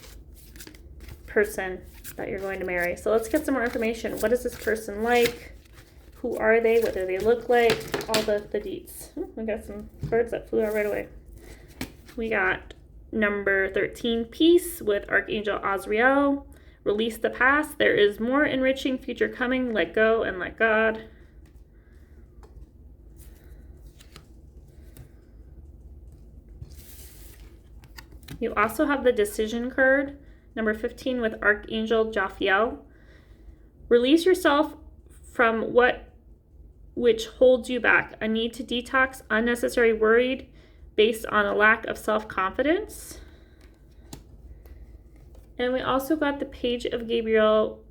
person that you're going to marry. So let's get some more information. What is this person like? Who are they? What do they look like? All the deets. We got some birds that flew out right away. We got number 13, Peace, with Archangel Azrael. Release the past. There is more enriching future coming. Let go and let God. You also have the Decision card, number 15, with Archangel Jophiel. Release yourself from which holds you back. A need to detox unnecessary worried based on a lack of self-confidence. And we also got the Page of Gabriel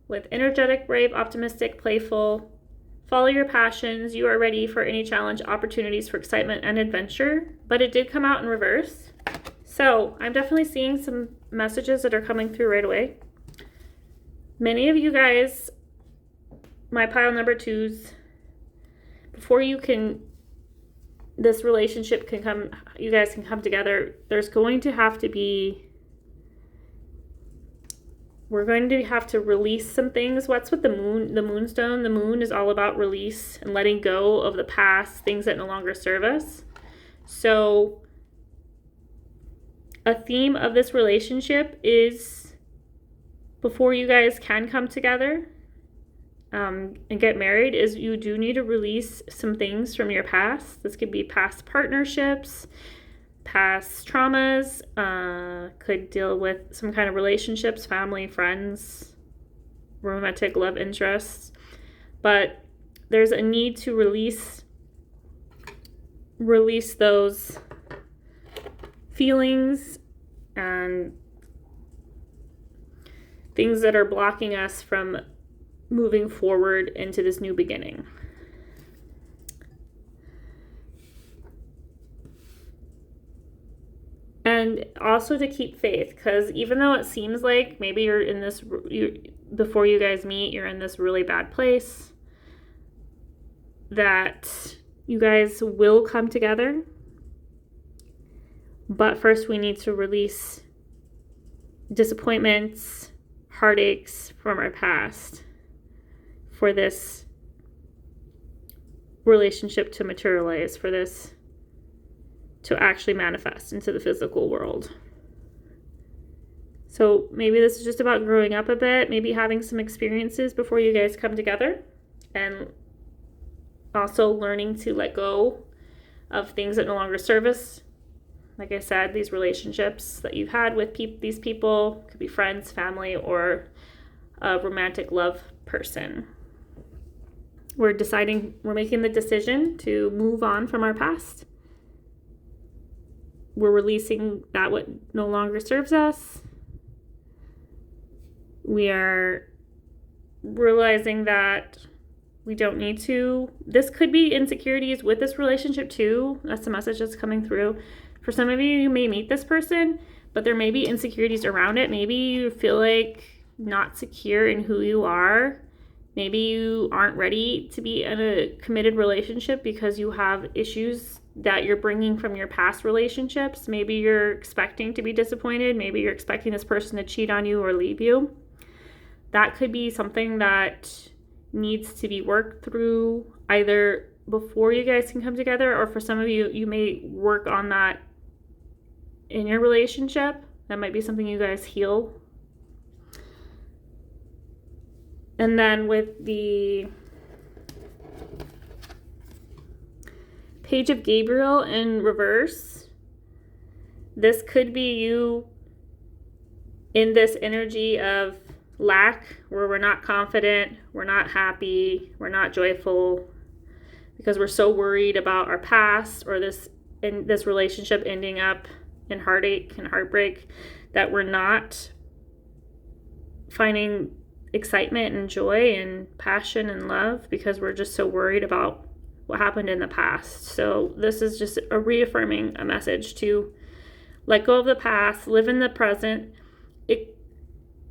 with energetic, brave, optimistic, playful. Follow your passions. You are ready for any challenge, opportunities for excitement and adventure. But it did come out in reverse. So I'm definitely seeing some messages that are coming through right away. Many of you guys, my pile number 2s, before this relationship can come, you guys can come together, there's going to have to be, we're going to have to release some things. What's with the Moonstone? The moon is all about release and letting go of the past, things that no longer serve us. So a theme of this relationship is, before you guys can come together and get married, is you do need to release some things from your past. This could be past partnerships, past traumas, could deal with some kind of relationships, family, friends, romantic love interests. But there's a need to release those feelings and things that are blocking us from moving forward into this new beginning. And also to keep faith, because even though it seems like maybe you're in this, before you guys meet, you're in this really bad place, that you guys will come together. But first we need to release disappointments, heartaches from our past for this relationship to materialize, for this to actually manifest into the physical world. So maybe this is just about growing up a bit, maybe having some experiences before you guys come together, and also learning to let go of things that no longer serve us. Like I said, these relationships that you've had with these people could be friends, family, or a romantic love person. We're making the decision to move on from our past. We're releasing that what no longer serves us. We are realizing that we don't need to. This could be insecurities with this relationship too. That's the message that's coming through. For some of you, you may meet this person, but there may be insecurities around it. Maybe you feel like not secure in who you are. Maybe you aren't ready to be in a committed relationship because you have issues that you're bringing from your past relationships. Maybe you're expecting to be disappointed. Maybe you're expecting this person to cheat on you or leave you. That could be something that needs to be worked through either before you guys can come together, or for some of you, you may work on that in your relationship. That might be something you guys heal. And then with the Page of Gabriel in reverse, this could be you in this energy of lack, where we're not confident, we're not happy, we're not joyful, because we're so worried about our past or this relationship ending up in heartache and heartbreak that we're not finding excitement and joy and passion and love because we're just so worried about what happened in the past. So this is just reaffirming a message to let go of the past, live in the present,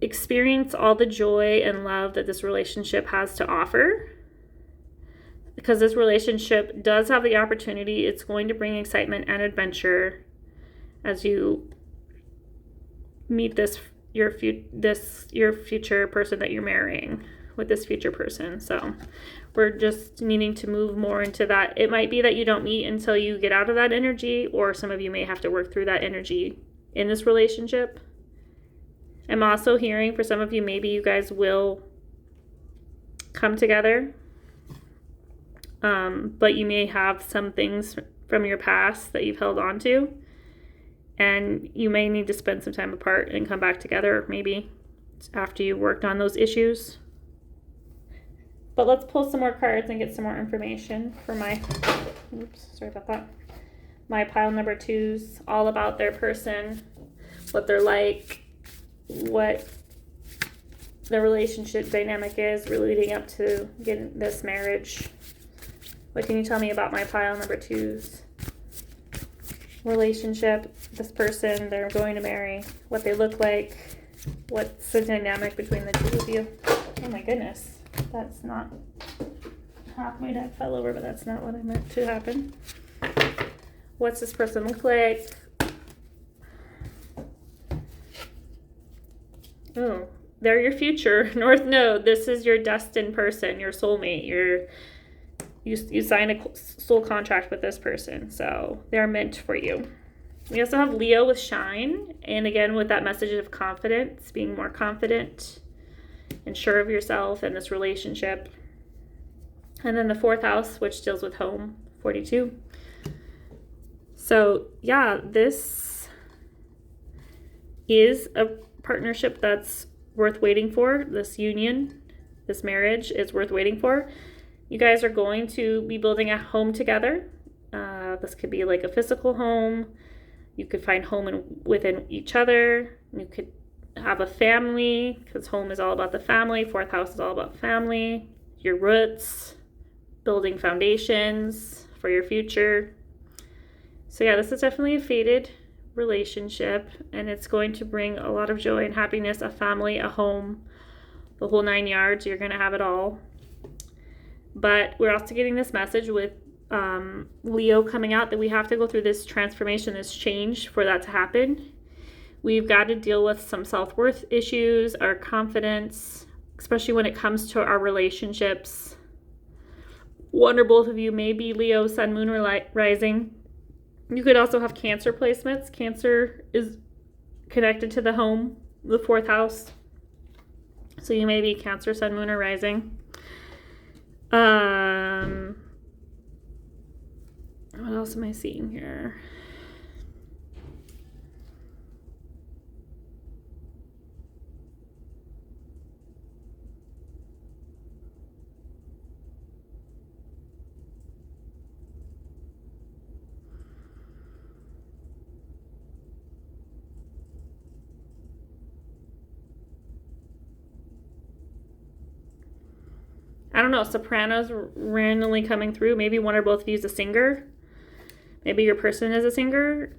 experience all the joy and love that this relationship has to offer. Because this relationship does have the opportunity, it's going to bring excitement and adventure as you meet your future person that you're marrying with this future person. So we're just needing to move more into that. It might be that you don't meet until you get out of that energy, or some of you may have to work through that energy in this relationship. I'm also hearing for some of you, maybe you guys will come together, but you may have some things from your past that you've held on to, and you may need to spend some time apart and come back together maybe after you worked on those issues. But let's pull some more cards and get some more information for my pile number 2's all about their person, what they're like, what the relationship dynamic is really leading up to getting this marriage. What can you tell me about my pile number 2's relationship, this person they're going to marry, what they look like, what's the dynamic between the two of you? Oh my goodness, that's not, half my deck fell over, but that's not what I meant to happen. What's this person look like? Oh, they're your future North Node. This is your destined person, your soulmate. You sign a soul contract with this person, so they're meant for you. We also have Leo with Shine, and again with that message of confidence, being more confident and sure of yourself in this relationship. And then the 4th house, which deals with home, 42. So yeah, this is a partnership that's worth waiting for. This union, this marriage is worth waiting for. You guys are going to be building a home together. This could be like a physical home. You could find home within each other. You could have a family, because home is all about the family. 4th house is all about family, your roots, building foundations for your future. So yeah, this is definitely a fated relationship, and it's going to bring a lot of joy and happiness, a family, a home, the whole 9 yards. You're going to have it all. But we're also getting this message with Leo coming out that we have to go through this transformation, this change for that to happen. We've got to deal with some self-worth issues, our confidence, especially when it comes to our relationships. One or both of you may be Leo, Sun, Moon, or Rising. You could also have Cancer placements. Cancer is connected to the home, the 4th house. So you may be Cancer, Sun, Moon, or Rising. What else am I seeing here? I don't know, sopranos randomly coming through. Maybe one or both of you is a singer. Maybe your person is a singer.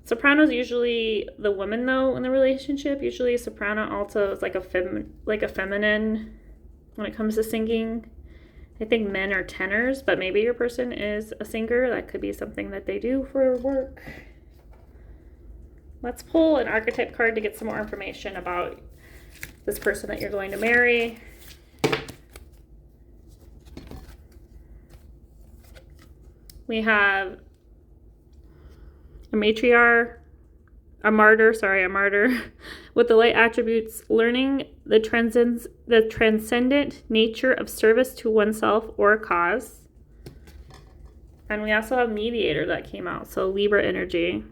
Soprano's usually the woman, though, in the relationship. Usually soprano, alto is like a feminine when it comes to singing. I think men are tenors, but maybe your person is a singer. That could be something that they do for work. Let's pull an archetype card to get some more information about this person that you're going to marry. We have a matriarch, a martyr with the light attributes, learning the transcendent nature of service to oneself or a cause. And we also have mediator that came out, so Libra energy,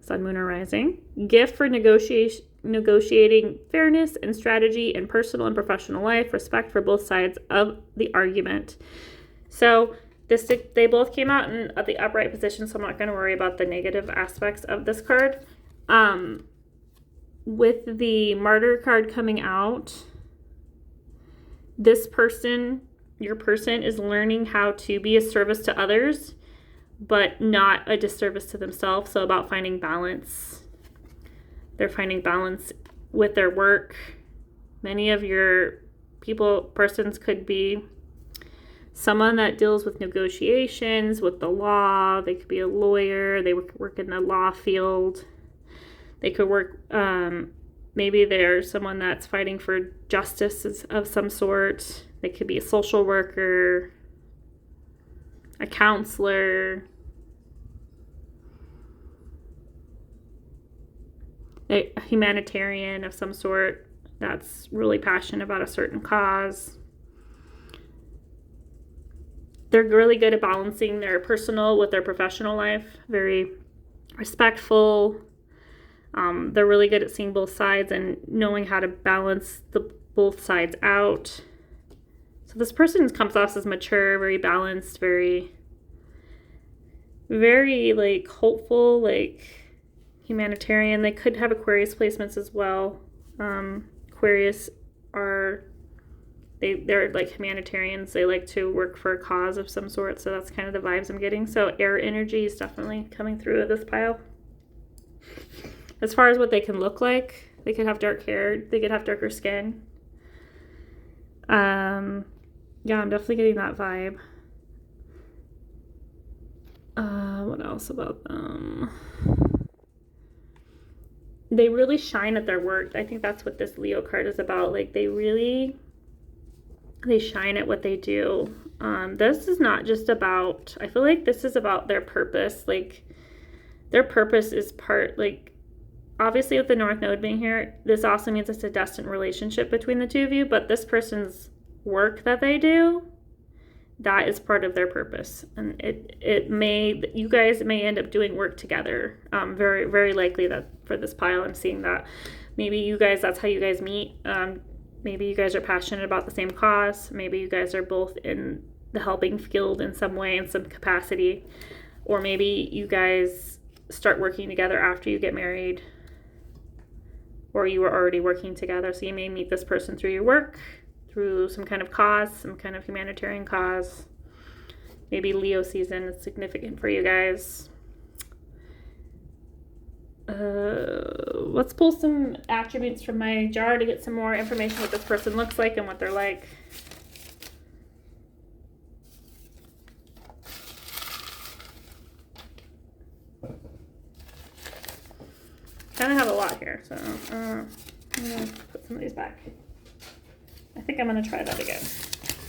sun, moon, or rising. Gift for negotiating fairness and strategy in personal and professional life, respect for both sides of the argument. So they both came out in the upright position, so I'm not going to worry about the negative aspects of this card. With the martyr card coming out, this person, your person, is learning how to be a service to others, but not a disservice to themselves. So about finding balance. They're finding balance with their work. Many of your persons could be someone that deals with negotiations, with the law. They could be a lawyer. They work in the law field. They could work, maybe they're someone that's fighting for justice of some sort. They could be a social worker, a counselor, a humanitarian of some sort that's really passionate about a certain cause. They're really good at balancing their personal with their professional life. Very respectful. They're really good at seeing both sides and knowing how to balance both sides out. So this person comes off as mature, very balanced, very, very like hopeful, like humanitarian. They could have Aquarius placements as well. Aquarius they're like humanitarians. They like to work for a cause of some sort. So that's kind of the vibes I'm getting. So air energy is definitely coming through this pile. As far as what they can look like, they could have dark hair. They could have darker skin. Yeah, I'm definitely getting that vibe. What else about them? They really shine at their work. I think that's what this Leo card is about. Like they shine at what they do. This is not just about, I feel like this is about their purpose. Like their purpose is obviously with the North Node being here, this also means it's a destined relationship between the two of you, but this person's work that they do, that is part of their purpose. And you guys may end up doing work together. Very, very likely that for this pile, I'm seeing that. Maybe you guys, that's how you guys meet. Maybe you guys are passionate about the same cause. Maybe you guys are both in the helping field in some way, in some capacity. Or maybe you guys start working together after you get married. Or you were already working together. So you may meet this person through your work, through some kind of cause, some kind of humanitarian cause. Maybe Leo season is significant for you guys. Let's pull some attributes from my jar to get some more information what this person looks like and what they're like. Kind of have a lot here, so I'm gonna put some of these back. I think I'm gonna try that again.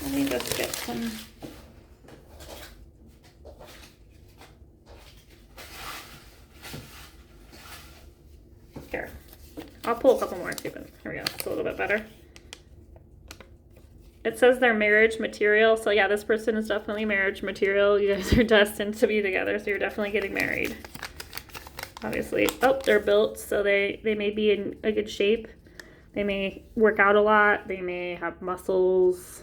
Let me just get some. Here, I'll pull a couple more too, but here we go. It's a little bit better. It says they're marriage material, so yeah, this person is definitely marriage material. You guys are destined to be together, so you're definitely getting married. Obviously, they're built, so they may be in a good shape. They may work out a lot. They may have muscles,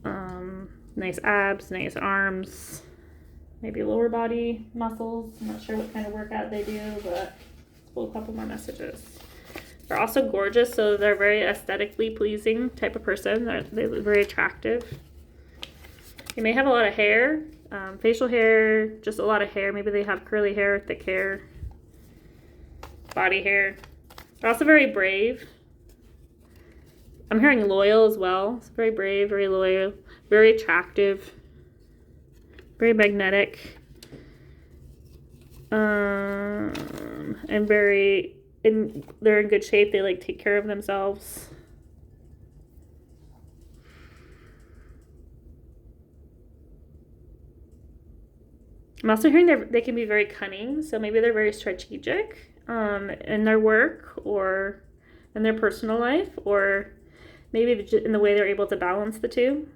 nice abs, nice arms, maybe lower body muscles. I'm not sure what kind of workout they do, but let's pull a couple more messages. They're also gorgeous, so they're very aesthetically pleasing type of person. They're very attractive. They may have a lot of hair, facial hair, just a lot of hair. Maybe they have curly hair, thick hair, body hair. They're also very brave. I'm hearing loyal as well. It's very brave, very loyal, very attractive, very magnetic, and they're in good shape. They like take care of themselves. I'm also hearing they can be very cunning, so maybe they're very strategic in their work or in their personal life, or maybe in the way they're able to balance the two.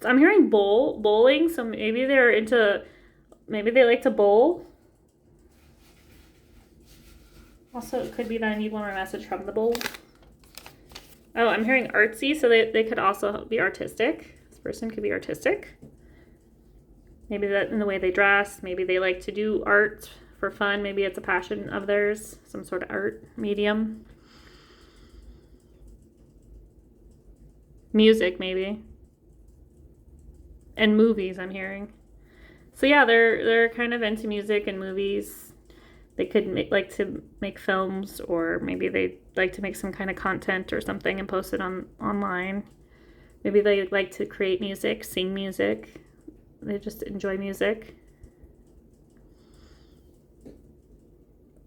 So I'm hearing bowling, so maybe maybe they like to bowl. Also, it could be that I need one more message from the bowl. Oh, I'm hearing artsy, so they could also be artistic. This person could be artistic. Maybe that in the way they dress. Maybe they like to do art for fun. Maybe it's a passion of theirs, some sort of art medium. Music, maybe. And movies, I'm hearing. So yeah, they're kind of into music and movies. They could like to make films, or maybe they like to make some kind of content or something and post it online. Maybe they like to create music, sing music. They just enjoy music.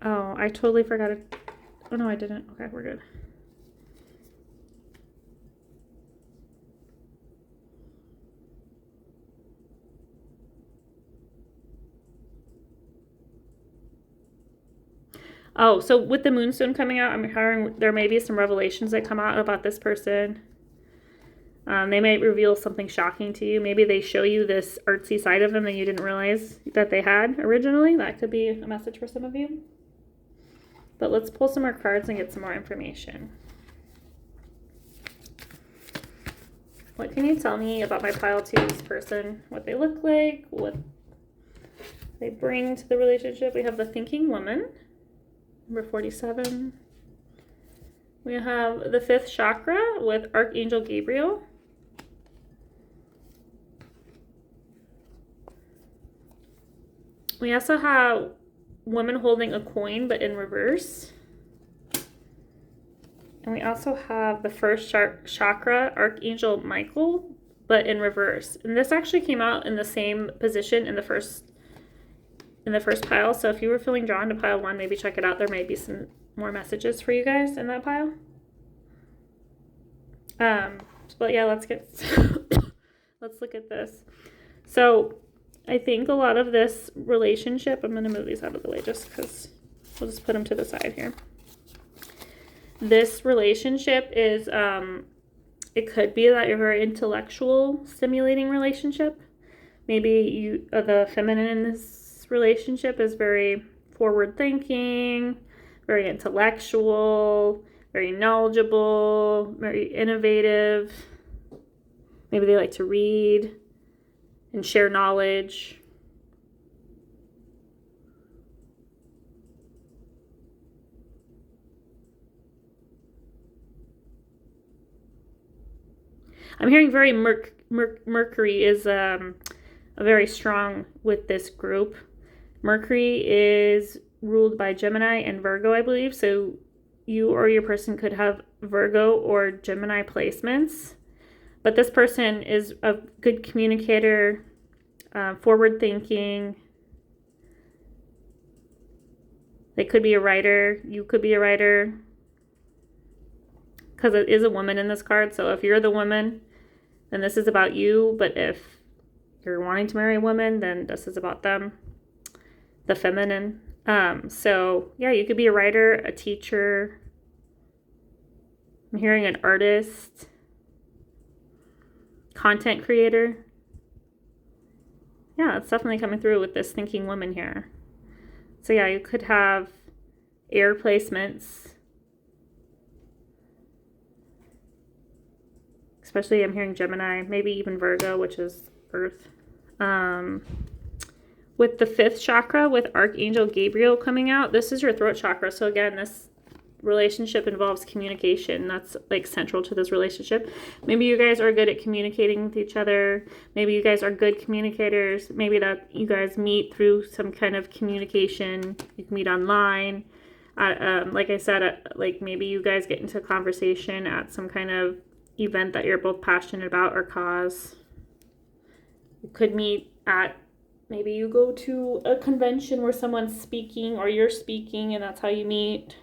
Oh, I totally forgot it. Oh no, I didn't. Okay, we're good. Oh, so with the moonstone coming out, I'm hearing there may be some revelations that come out about this person. They might reveal something shocking to you. Maybe they show you this artsy side of them that you didn't realize that they had originally. That could be a message for some of you. But let's pull some more cards and get some more information. What can you tell me about my pile 2's person? What they look like, what they bring to the relationship. We have the thinking woman. Number 47. We have the 5th chakra with Archangel Gabriel. We also have woman holding a coin, but in reverse. And we also have the 1st chakra, Archangel Michael, but in reverse. And this actually came out in the same position in the first pile. So if you were feeling drawn to pile 1, maybe check it out. There may be some more messages for you guys in that pile. But yeah, let's look at this. So I think a lot of this relationship, I'm going to move these out of the way just because we'll just put them to the side here. This relationship is, it could be that you're a very intellectual, stimulating relationship. Maybe the feminine in this relationship is very forward thinking, very intellectual, very knowledgeable, very innovative. Maybe they like to read and share knowledge. I'm hearing very Mercury is very strong with this group. Mercury is ruled by Gemini and Virgo, I believe. So you or your person could have Virgo or Gemini placements. But this person is a good communicator, forward thinking. They could be a writer. You could be a writer. Because it is a woman in this card. So if you're the woman, then this is about you. But if you're wanting to marry a woman, then this is about them. The feminine. So yeah, you could be a writer, a teacher. I'm hearing an artist, content creator. Yeah, it's definitely coming through with this thinking woman here. So yeah, you could have air placements. especially I'm hearing Gemini, maybe even Virgo, which is Earth. With the 5th chakra, with Archangel Gabriel coming out, this is your throat chakra. So again, this relationship involves communication. That's like central to this relationship. Maybe you guys are good at communicating with each other. Maybe you guys are good communicators. Maybe that you guys meet through some kind of communication. You can meet online. Like I said, like maybe you guys get into conversation at some kind of event that you're both passionate about or cause. You could meet at, maybe you go to a convention where someone's speaking or you're speaking and that's how you meet.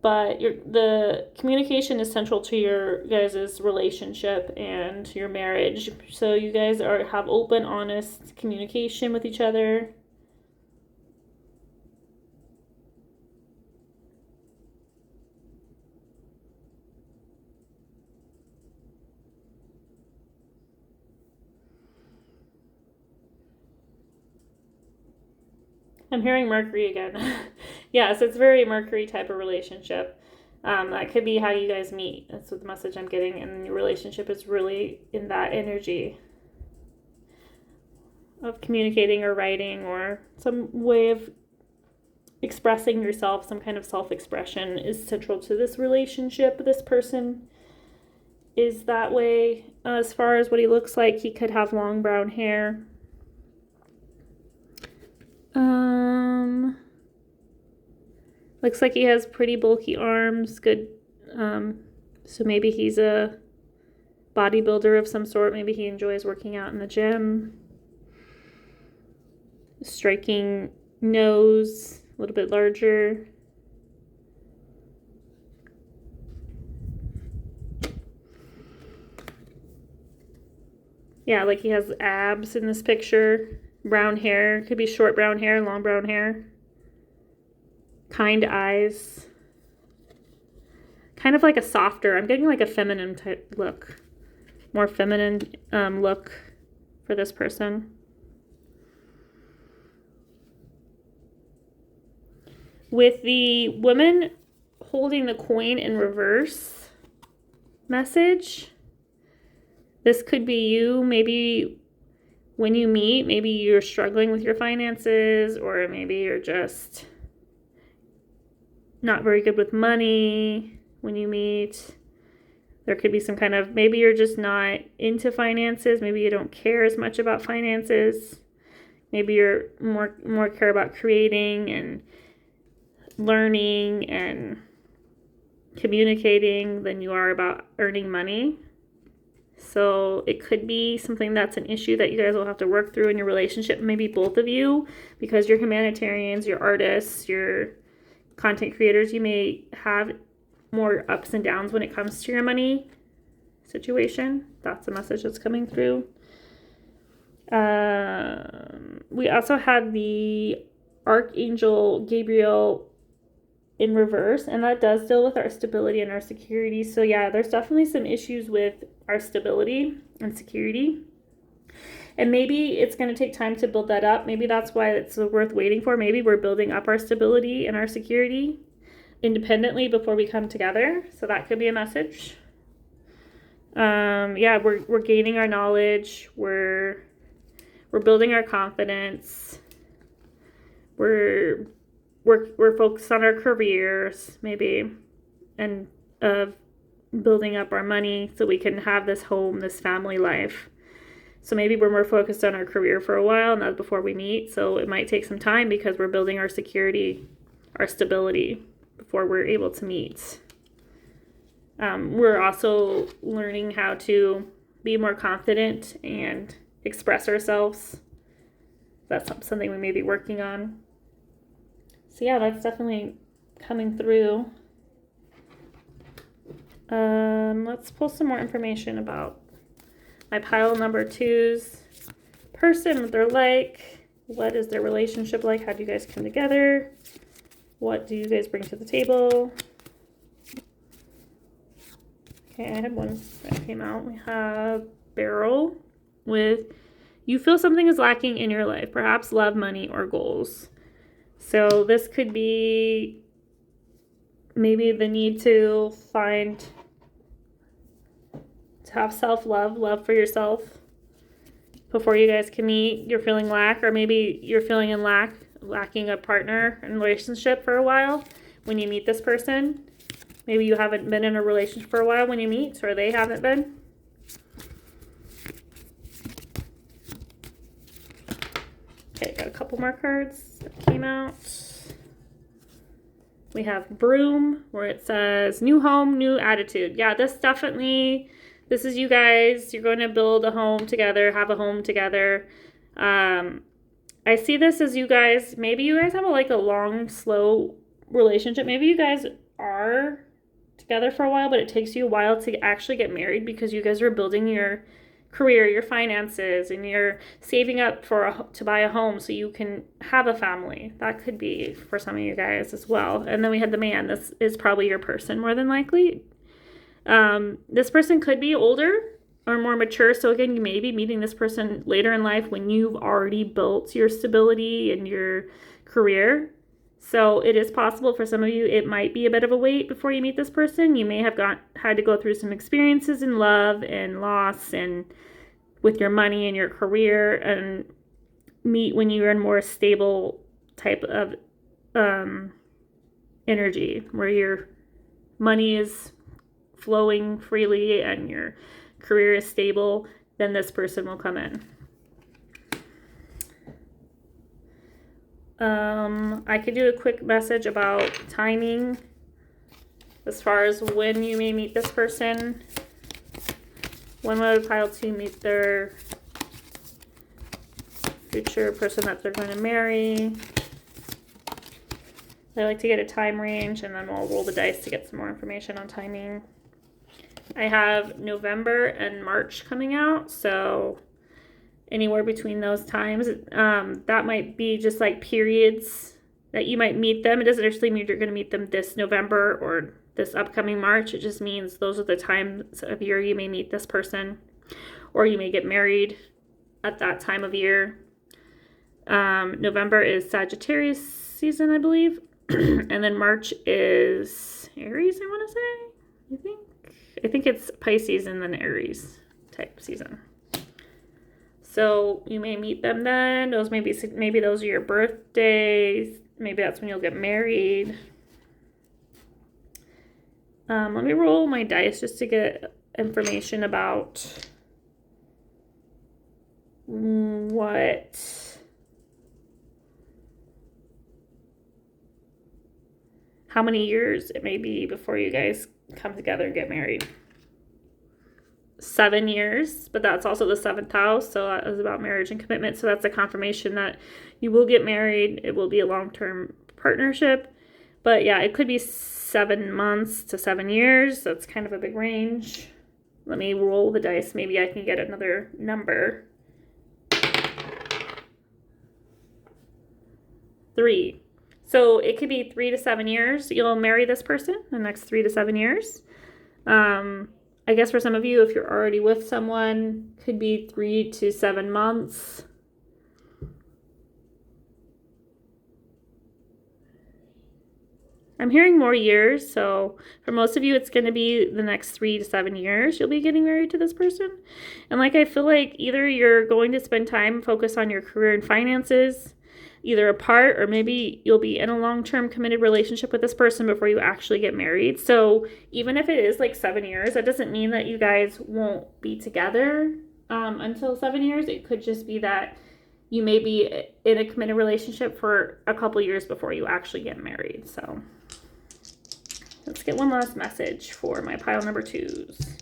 But the communication is central to your guys' relationship and your marriage. So you guys have open, honest communication with each other. I'm hearing Mercury again. Yeah, so it's very Mercury type of relationship. That could be how you guys meet. That's what the message I'm getting. And your relationship is really in that energy of communicating or writing or some way of expressing yourself. Some kind of self-expression is central to this relationship. This person is that way. As far as what he looks like, he could have long brown hair. Looks like he has pretty bulky arms, good, so maybe he's a bodybuilder of some sort. Maybe he enjoys working out in the gym. Striking nose, a little bit larger. Yeah, like he has abs in this picture. Brown hair, could be short brown hair, long brown hair. Kind eyes. Kind of like a softer, I'm getting like a feminine type look. More feminine look for this person. With the woman holding the coin in reverse message, this could be you. Maybe when you meet, maybe you're struggling with your finances, or maybe you're just not very good with money when you meet. There could be some kind of, maybe you're just not into finances. Maybe you don't care as much about finances. Maybe you're more care about creating and learning and communicating than you are about earning money. So it could be something that's an issue that you guys will have to work through in your relationship. Maybe both of you, because you're humanitarians, you're artists, you're content creators. You may have more ups and downs when it comes to your money situation. That's the message that's coming through. We also had the Archangel Gabriel in reverse, and that does deal with our stability and our security. So yeah, there's definitely some issues with our stability and security, and maybe it's going to take time to build that up. Maybe that's why it's worth waiting for. Maybe we're building up our stability and our security independently before we come together. So that could be a message. Yeah, we're gaining our knowledge, we're building our confidence, we're focused on our careers, maybe, and building up our money so we can have this home, this family life. So maybe we're more focused on our career for a while, and that's before we meet. So it might take some time because we're building our security, our stability before we're able to meet. We're also learning how to be more confident and express ourselves. That's something we may be working on. So yeah, that's definitely coming through. Let's pull some more information about my pile number 2's person, what they're like. What is their relationship like? How do you guys come together? What do you guys bring to the table? Okay, I had one that came out. We have Beryl with, you feel something is lacking in your life, perhaps love, money, or goals. So this could be maybe the need to find to have self-love, love for yourself before you guys can meet. You're feeling lack, or maybe you're feeling in lacking a partner and relationship for a while when you meet this person. Maybe you haven't been in a relationship for a while when you meet, or they haven't been. Okay, got a couple more cards that came out. We have Broom, where it says, new home, new attitude. Yeah, this is you guys. You're going to build a home together, have a home together. I see this as you guys, maybe you guys have a long, slow relationship. Maybe you guys are together for a while, but it takes you a while to actually get married because you guys are building your career, your finances, and you're saving up to buy a home so you can have a family. That could be for some of you guys as well. And then we had the man. This is probably your person more than likely. This person could be older or more mature. So again, you may be meeting this person later in life when you've already built your stability and your career. So it is possible for some of you, it might be a bit of a wait before you meet this person. You may have had to go through some experiences in love and loss and with your money and your career, and meet when you're in more stable type of energy where your money is flowing freely and your career is stable. Then this person will come in. I could do a quick message about timing as far as when you may meet this person. When would pile 2 meet their future person that they're going to marry? I like to get a time range, and then we'll roll the dice to get some more information on timing. I have November and March coming out, so anywhere between those times. That might be just periods that you might meet them. It doesn't necessarily mean you're going to meet them this November or this upcoming March. It just means those are the times of year you may meet this person, or you may get married at that time of year. November is Sagittarius season, I believe. And then March is Aries, I want to say. I think it's Pisces and then Aries type season. So you may meet them then. Maybe those are your birthdays. Maybe that's when you'll get married. Let me roll my dice just to get information about how many years it may be before you guys come together and get married. 7 years, but that's also the 7th house, so that is about marriage and commitment. So that's a confirmation that you will get married. It will be a long-term partnership, but yeah, it could be 7 months to 7 years. That's kind of a big range. Let me roll the dice. Maybe I can get another number. 3. So it could be 3 to 7 years. You'll marry this person in the next 3 to 7 years. I guess for some of you, if you're already with someone, could be 3 to 7 months. I'm hearing more years, so for most of you, it's going to be the next 3 to 7 years you'll be getting married to this person. And I feel like either you're going to spend time, focus on your career and finances, either apart, or maybe you'll be in a long-term committed relationship with this person before you actually get married. So even if it is 7 years, that doesn't mean that you guys won't be together until 7 years. It could just be that you may be in a committed relationship for a couple years before you actually get married. So let's get one last message for my pile number 2s.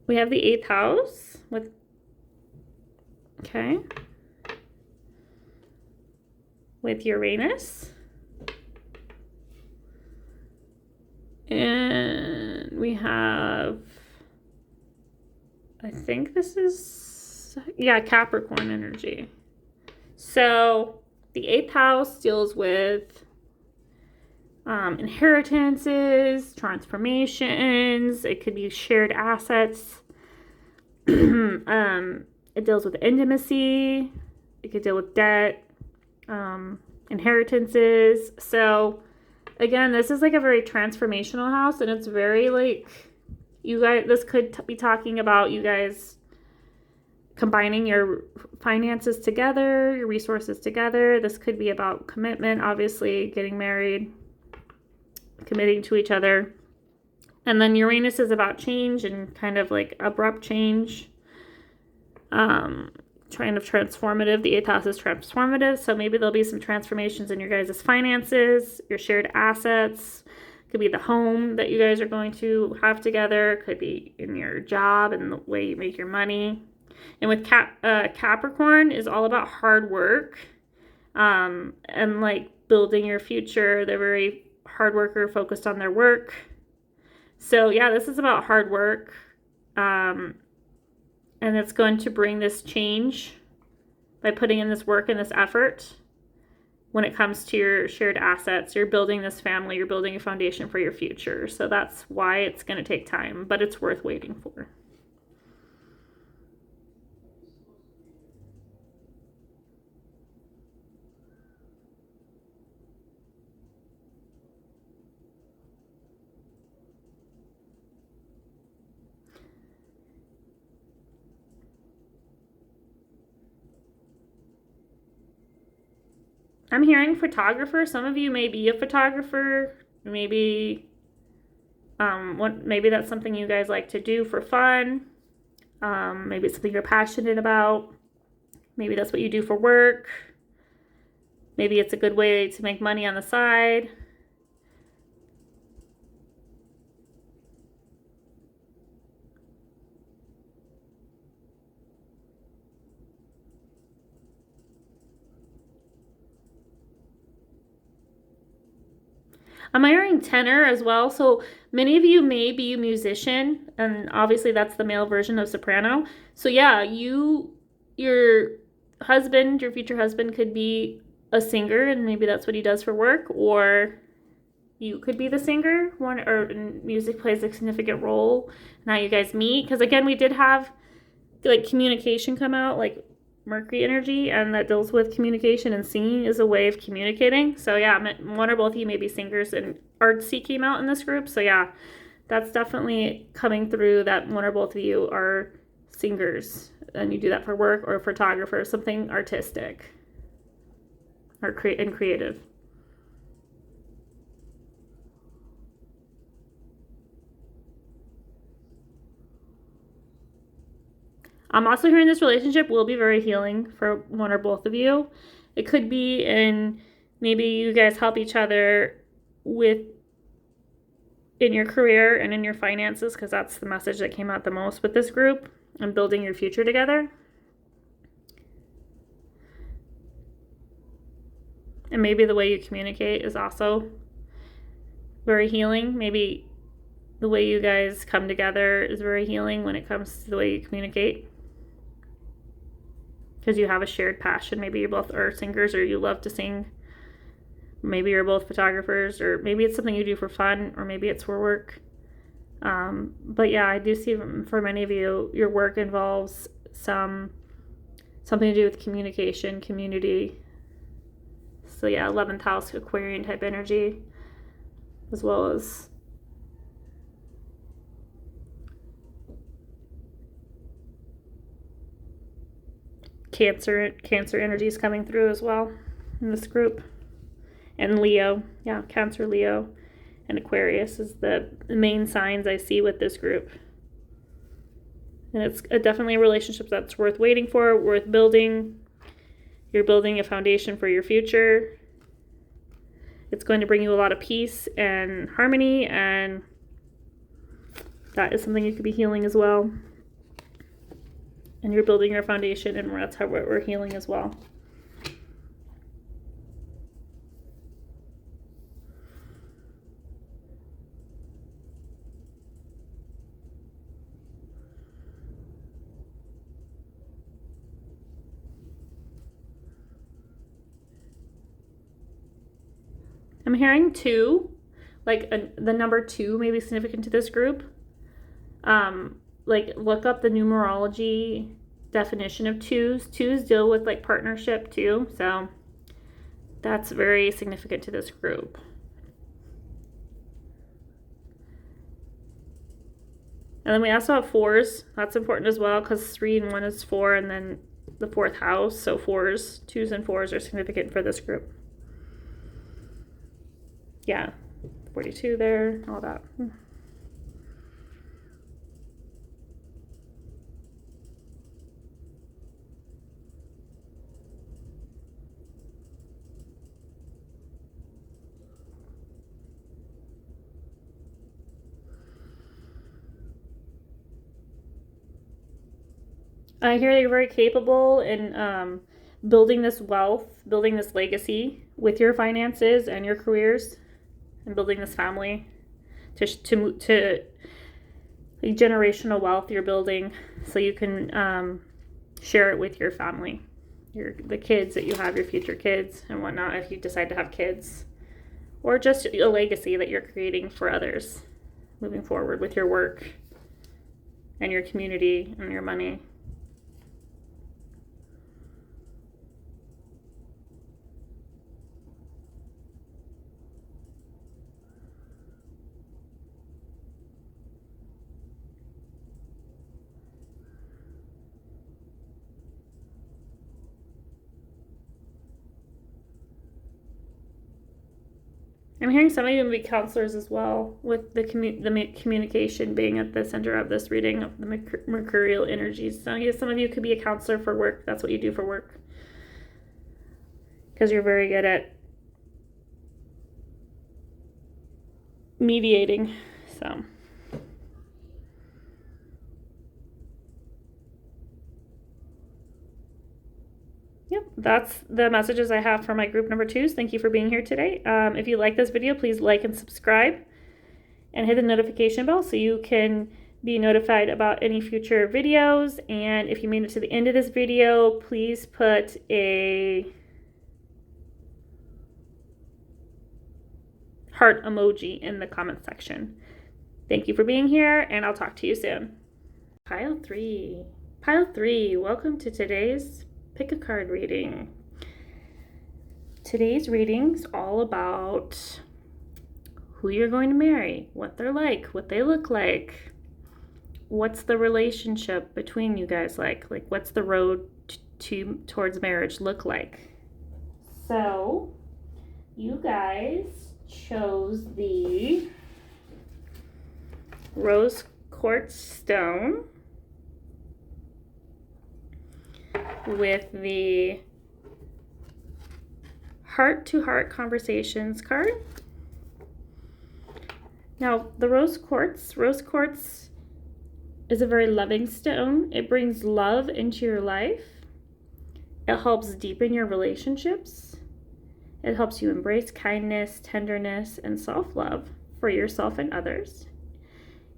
We have the 8th house with Uranus. And we have, I think this is, Capricorn energy. So the 8th house deals with inheritances, transformations. It could be shared assets. It deals with intimacy. It could deal with debt, inheritances. So again, this is like a very transformational house, and it's very like, you guys, this could be talking about you guys combining your finances together, your resources together. This could be about commitment, obviously, getting married, committing to each other. And then Uranus is about change and kind of like abrupt change. Kind of transformative. The 8th house is transformative. So maybe there'll be some transformations in your guys' finances, your shared assets. Could be the home that you guys are going to have together. Could be in your job and the way you make your money. And with Capricorn is all about hard work and like building your future. They're very hard worker, focused on their work. So yeah, this is about hard work. And it's going to bring this change by putting in this work and this effort when it comes to your shared assets. You're building this family, you're building a foundation for your future. So that's why it's going to take time, but it's worth waiting for. I'm hearing photographer. Some of you may be a photographer. Maybe maybe that's something you guys like to do for fun. Maybe it's something you're passionate about. Maybe that's what you do for work. Maybe it's a good way to make money on the side. I'm hearing tenor as well. So many of you may be a musician, and obviously that's the male version of soprano. So yeah, your husband, your future husband could be a singer, and maybe that's what he does for work, or you could be the singer, or music plays a significant role. Now you guys meet, because again, we did have like communication come out, like Mercury energy, and that deals with communication, and singing is a way of communicating. So yeah, one or both of you may be singers, and artsy came out in this group. So yeah, that's definitely coming through, that one or both of you are singers and you do that for work, or a photographer, something artistic or creative. I'm also hearing this relationship will be very healing for one or both of you. It could be in maybe you guys help each other in your career and in your finances, because that's the message that came out the most with this group, and building your future together. And maybe the way you communicate is also very healing. Maybe the way you guys come together is very healing when it comes to the way you communicate, because you have a shared passion. Maybe you both are singers, or you love to sing. Maybe you're both photographers, or maybe it's something you do for fun, or maybe it's for work. But yeah, I do see for many of you, your work involves something to do with communication, community. So yeah, 11th house Aquarian type energy, as well as Cancer energy is coming through as well in this group. And Leo, yeah, Cancer, Leo, and Aquarius is the main signs I see with this group. And it's definitely a relationship that's worth waiting for, worth building. You're building a foundation for your future. It's going to bring you a lot of peace and harmony, and that is something you could be healing as well. And you're building your foundation, and that's how we're healing as well. I'm hearing 2, like the number 2 may be significant to this group. Like look up the numerology definition of 2s. 2s deal with like partnership too, so that's very significant to this group. And then we also have 4s. That's important as well because 3 and 1 is 4, and then the 4th house. So 4s, 2s, and 4s are significant for this group. Yeah, 42 there, all that. I hear you're very capable in building this wealth, building this legacy with your finances and your careers, and building this family to generational wealth you're building, so you can share it with your family, the kids that you have, your future kids and whatnot, if you decide to have kids, or just a legacy that you're creating for others moving forward with your work and your community and your money. I'm hearing some of you be counselors as well, with the communication being at the center of this reading of the mercurial energies. So yes, some of you could be a counselor for work. That's what you do for work, because you're very good at mediating. So yep, that's the messages I have for my group number 2s. Thank you for being here today. If you like this video, please like and subscribe and hit the notification bell so you can be notified about any future videos. And if you made it to the end of this video, please put a heart emoji in the comment section. Thank you for being here, and I'll talk to you soon. Pile 3. Pile 3, welcome to today's pick a card reading. Today's reading's all about who you're going to marry, what they're like, what they look like, what's the relationship between you guys like what's the road towards marriage look like. So you guys chose the rose quartz stone with the heart-to-heart conversations card. Now, the rose quartz is a very loving stone. It brings love into your life. It helps deepen your relationships. It helps you embrace kindness, tenderness, and self-love for yourself and others.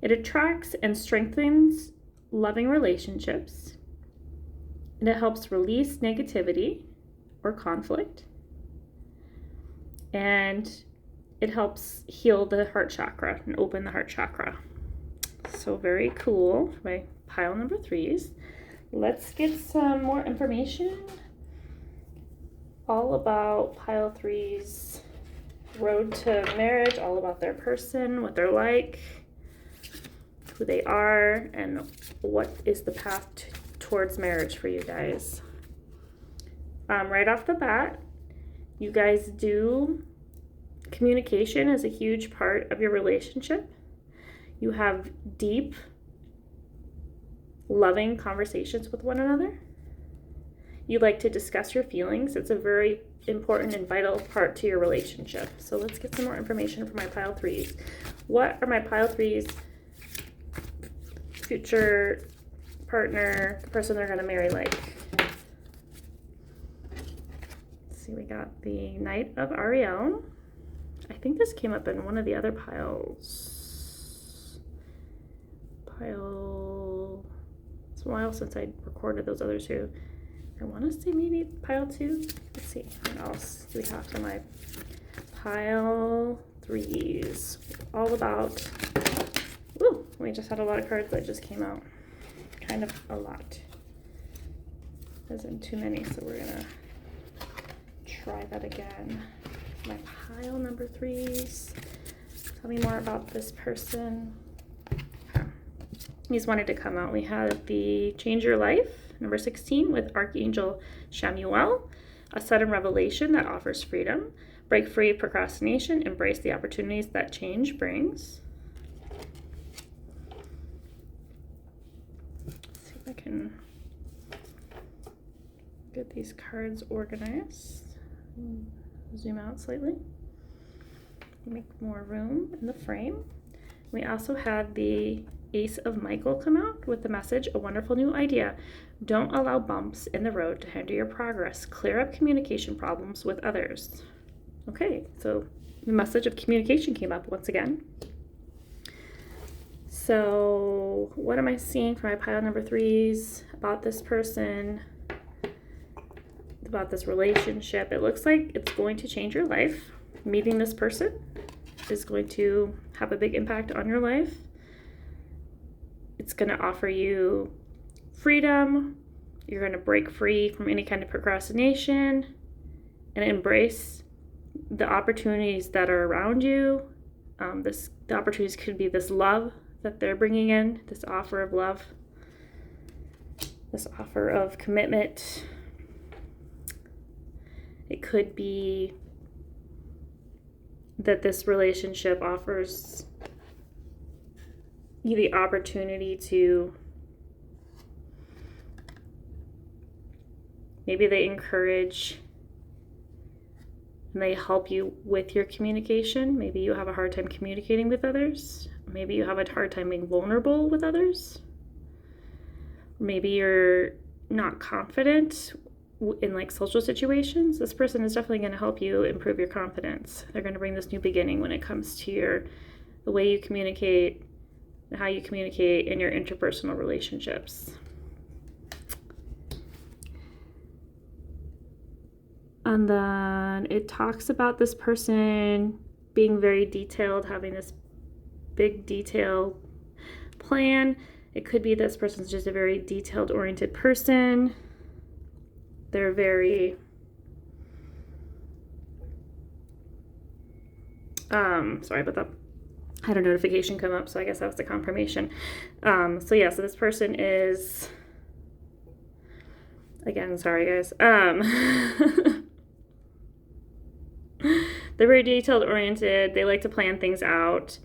It attracts and strengthens loving relationships. And it helps release negativity or conflict. And it helps heal the heart chakra and open the heart chakra. So very cool for my pile number 3s. Let's get some more information all about pile 3's road to marriage, all about their person, what they're like, who they are, and what is the path towards marriage for you guys. Right off the bat, you guys communication is a huge part of your relationship. You have deep, loving conversations with one another. You like to discuss your feelings. It's a very important and vital part to your relationship. So let's get some more information from my pile 3s. What are my pile 3s' future partner, the person they're going to marry, like? Let's see, we got the Knight of Ariel. I think this came up in one of the other piles. It's a while since I recorded those other 2. I want to say maybe pile 2. Let's see, what else do we have for my pile 3s? All about, ooh, we just had a lot of cards that just came out. Kind of a lot. Isn't too many, so we're gonna try that again. My pile number 3s. Tell me more about this person. Okay. These wanted to come out. We have the Change Your Life, number 16, with Archangel Chamuel, a sudden revelation that offers freedom. Break free of procrastination, embrace the opportunities that change brings. Let's see if I can get these cards organized. Zoom out slightly. Make more room in the frame. We also had the Ace of Michael come out with the message, a wonderful new idea. Don't allow bumps in the road to hinder your progress. Clear up communication problems with others. Okay, so the message of communication came up once again. So what am I seeing for my pile number 3s about this person, about this relationship? It looks like it's going to change your life. Meeting this person is going to have a big impact on your life. It's going to offer you freedom. You're going to break free from any kind of procrastination and embrace the opportunities that are around you. The opportunities could be this love that they're bringing in, this offer of love, this offer of commitment. It could be that this relationship offers you the opportunity to, maybe they encourage and they help you with your communication. Maybe you have a hard time communicating with others. Maybe you have a hard time being vulnerable with others. Maybe you're not confident in like social situations. This person is definitely going to help you improve your confidence. They're going to bring this new beginning when it comes to the way you communicate, how you communicate in your interpersonal relationships. And then it talks about this person being very detailed, having this big detailed plan. It could be this person's just a very detailed oriented person. They're very sorry about that. I had a notification come up, so I guess that was the confirmation. So this person is, again, sorry guys. They're very detailed oriented. They like to plan things out.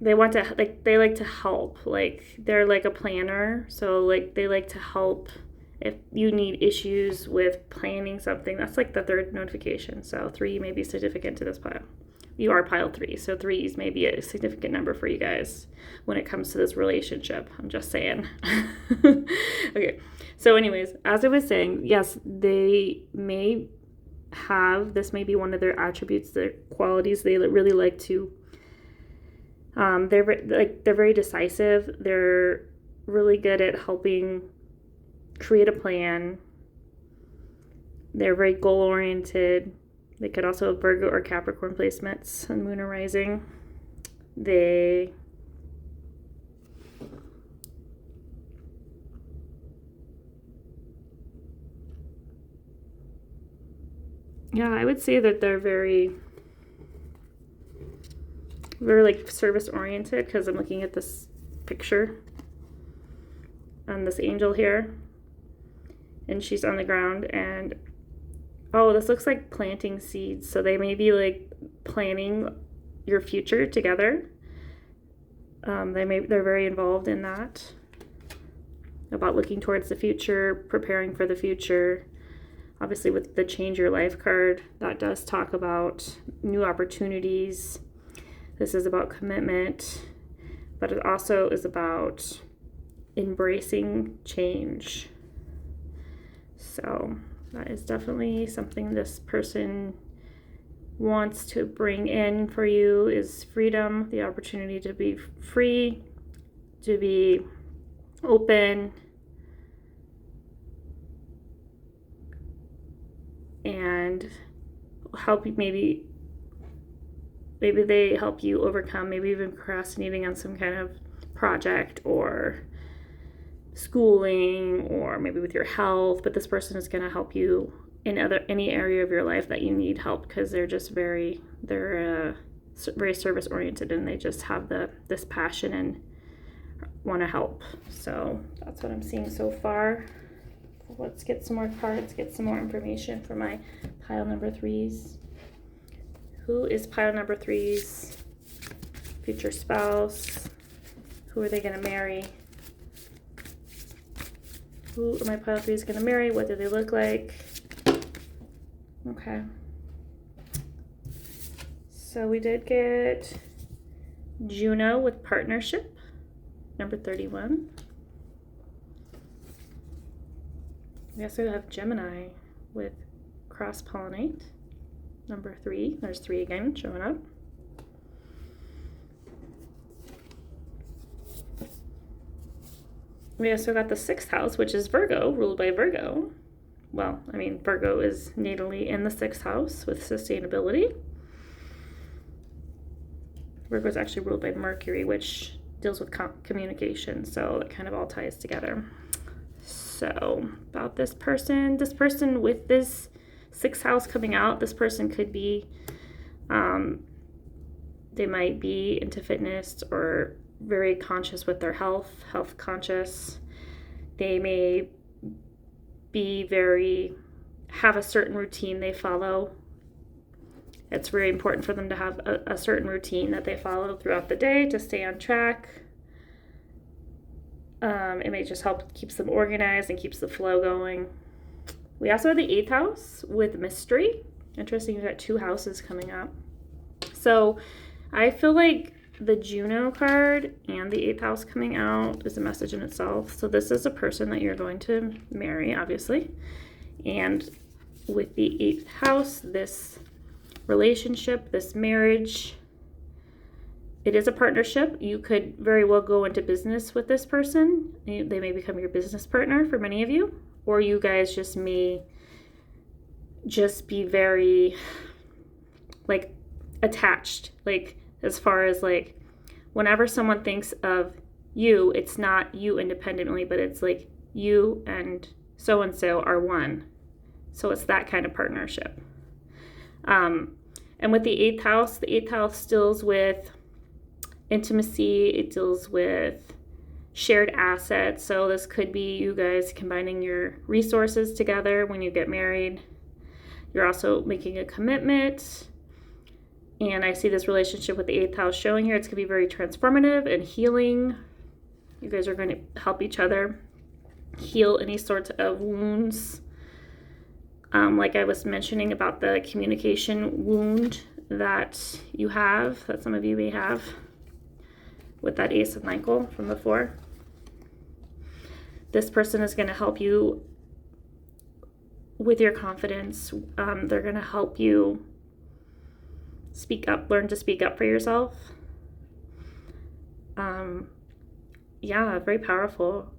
They like to help. Like they're like a planner. So like they like to help if you need issues with planning something. That's like the third notification. So 3 may be significant to this pile. You are pile 3, so 3s may be a significant number for you guys when it comes to this relationship. I'm just saying. Okay, so anyways, as I was saying, yes, they may have, this may be one of their attributes, their qualities. They really like to, they're very decisive. They're really good at helping create a plan. They're very goal-oriented. They could also have Virgo or Capricorn placements on Moon or Rising. I would say that they're very like service oriented, because I'm looking at this picture on this angel here, and she's on the ground, and oh, this looks like planting seeds. So they may be like planning your future together. They're very involved in that, about looking towards the future, preparing for the future. Obviously with the Change Your Life card, that does talk about new opportunities. This is about commitment, but it also is about embracing change. So that is definitely something this person wants to bring in for you, is freedom, the opportunity to be free, to be open, and help you, maybe they help you overcome, maybe even procrastinating on some kind of project or schooling, or maybe with your health. But this person is going to help you in any area of your life that you need help, because they're very service oriented, and they just have this passion and want to help. So that's what I'm seeing so far. Let's get some more cards, get some more information for my pile number 3s. Who is pile number 3's future spouse? Who are they going to marry? Who are my pile 3's going to marry? What do they look like? Okay. So we did get Juno with partnership, number 31. We also have Gemini with cross-pollinate, number 3. There's 3 again showing up. We also got the 6th house, which is Virgo, ruled by Virgo. Well, I mean, Virgo is natally in the 6th house with sustainability. Virgo is actually ruled by Mercury, which deals with communication, so it kind of all ties together. So about this person with this 6th house coming out, this person could be, they might be into fitness or very conscious with their health conscious. They may be have a certain routine they follow. It's very important for them to have a certain routine that they follow throughout the day to stay on track. It may just help keeps them organized and keeps the flow going. We also have the 8th house with mystery. Interesting, we've got 2 houses coming up. So I feel like the Juno card and the 8th house coming out is a message in itself. So this is a person that you're going to marry, obviously. And with the 8th house, this relationship, this marriage, it is a partnership. You could very well go into business with this person. They may become your business partner for many of you, or you guys just may just be very like attached, like as far as like whenever someone thinks of you, it's not you independently, but it's like you and so are one. So it's that kind of partnership. And with the 8th house deals with intimacy. It deals with shared assets. So this could be you guys combining your resources together when you get married. You're also making a commitment. And I see this relationship with the 8th house showing here. It's going to be very transformative and healing. You guys are going to help each other heal any sorts of wounds. Like I was mentioning about the communication wound that you have, that some of you may have with that Ace of Michael from before. This person is going to help you with your confidence. They're going to help you speak up, learn to speak up for yourself. Yeah, very powerful.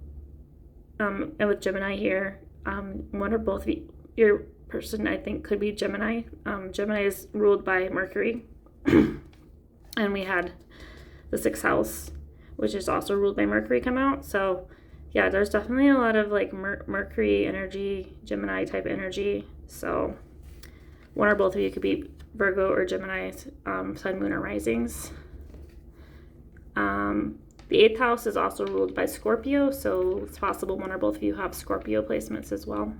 And with Gemini here, one or both of you, your person, I think, could be Gemini. Gemini is ruled by Mercury. And we had the 6th house, which is also ruled by Mercury, come out. So yeah, there's definitely a lot of like Mercury energy, Gemini type energy. So one or both of you could be Virgo or Gemini's sun, moon, or risings. The 8th house is also ruled by Scorpio, so it's possible one or both of you have Scorpio placements as well.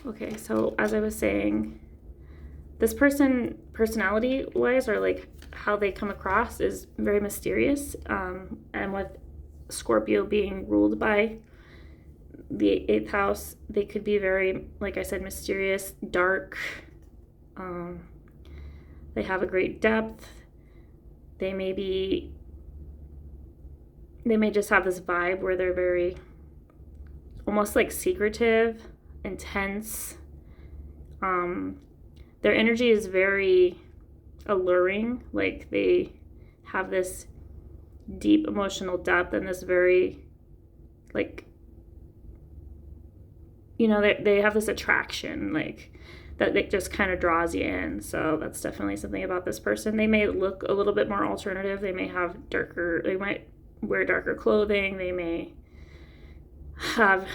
Okay, so as I was saying, this person, personality-wise, or like how they come across, is very mysterious. And with Scorpio being ruled by the 8th house, they could be very, like I said, mysterious, dark. They have a great depth. They may just have this vibe where they're very almost like secretive, intense. Their energy is very alluring. Like they have this deep emotional depth and this very, like, you know, they have this attraction, like, that it just kind of draws you in. So that's definitely something about this person. They may look a little bit more alternative. They might wear darker clothing. They may have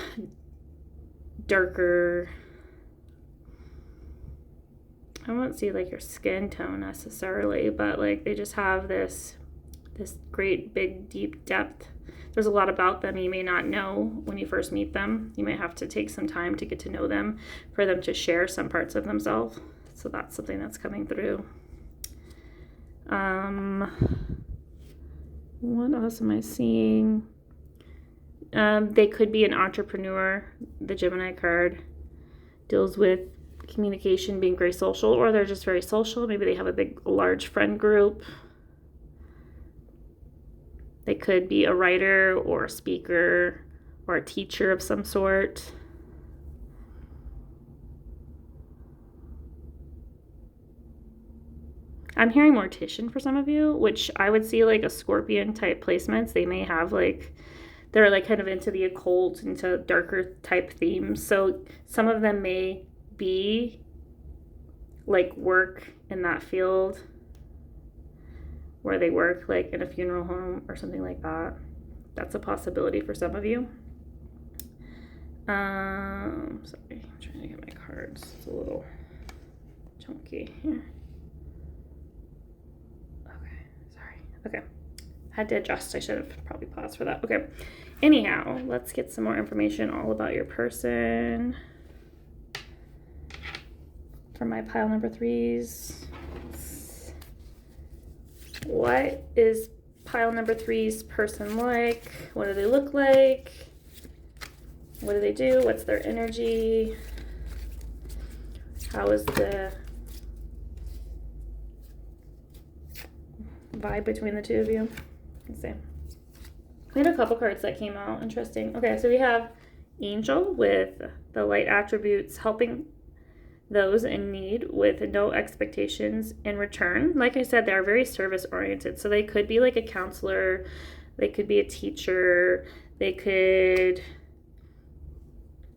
I won't see like your skin tone necessarily, but like they just have this great big deep depth. There's a lot about them you may not know when you first meet them. You may have to take some time to get to know them for them to share some parts of themselves. So that's something that's coming through. What else am I seeing? They could be an entrepreneur. The Gemini card deals with communication, being very social, or they're just very social. Maybe they have a large friend group. They could be a writer or a speaker or a teacher of some sort. I'm hearing mortician for some of you, which I would see like a scorpion type placements. They may have like, they're like kind of into the occult, into darker type themes. So some of them may be like work in that field, where they work like in a funeral home or something like that. That's a possibility for some of you. Sorry, I'm trying to get my cards. It's a little chunky here. Okay, sorry. Okay, had to adjust. I should have probably paused for that. Okay, anyhow, let's get some more information all about your person. For my pile number 3s. What is pile number 3's person like? What do they look like? What do they do? What's their energy? How is the vibe between the two of you? Let's see. We had a couple cards that came out. Interesting. Okay, so we have Angel with the light attributes, helping those in need with no expectations in return. Like I said, they are very service oriented. So they could be like a counselor, they could be a teacher, they could,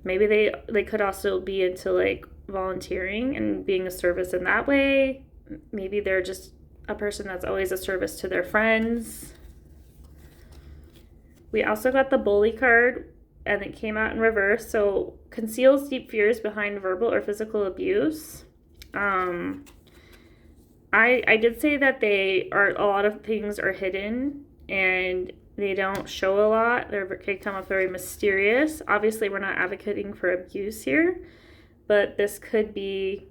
maybe they could also be into like volunteering and being a service in that way. Maybe they're just a person that's always a service to their friends. We also got the bully card, and it came out in reverse. So conceals deep fears behind verbal or physical abuse. I did say that a lot of things are hidden and they don't show a lot. They come off very mysterious. Obviously, we're not advocating for abuse here, but this could be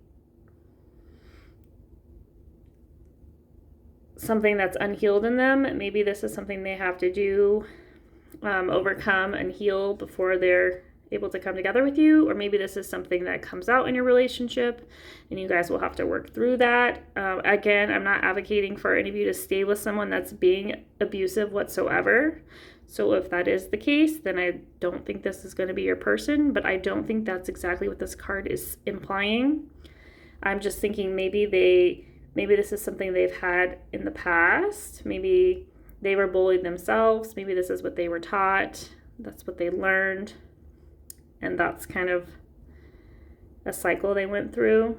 something that's unhealed in them. Maybe this is something they have to do, overcome and heal before they're able to come together with you, or maybe this is something that comes out in your relationship and you guys will have to work through that. Again, I'm not advocating for any of you to stay with someone that's being abusive whatsoever. So if that is the case, then I don't think this is going to be your person, but I don't think that's exactly what this card is implying. I'm just thinking maybe this is something they've had in the past. Maybe they were bullied themselves. Maybe this is what they were taught. That's what they learned. And that's kind of a cycle they went through.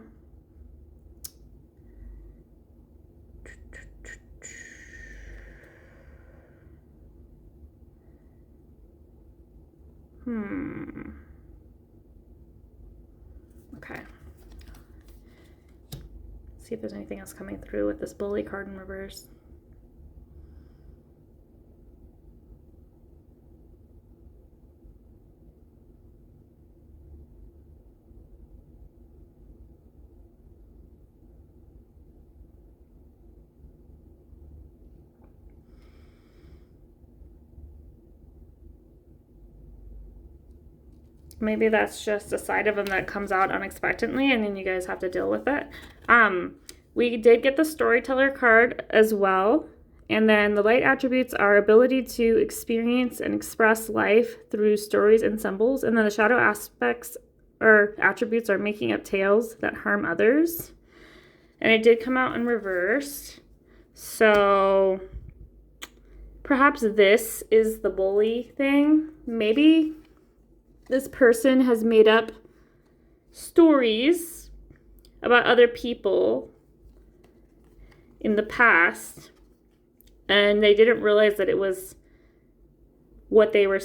Okay. See if there's anything else coming through with this bully card in reverse. Maybe that's just a side of them that comes out unexpectedly and then you guys have to deal with it. We did get the storyteller card as well. And then the light attributes are ability to experience and express life through stories and symbols. And then the shadow aspects or attributes are making up tales that harm others. And it did come out in reverse. So perhaps this is the bully thing. Maybe this person has made up stories about other people in the past, and they didn't realize that it was what they were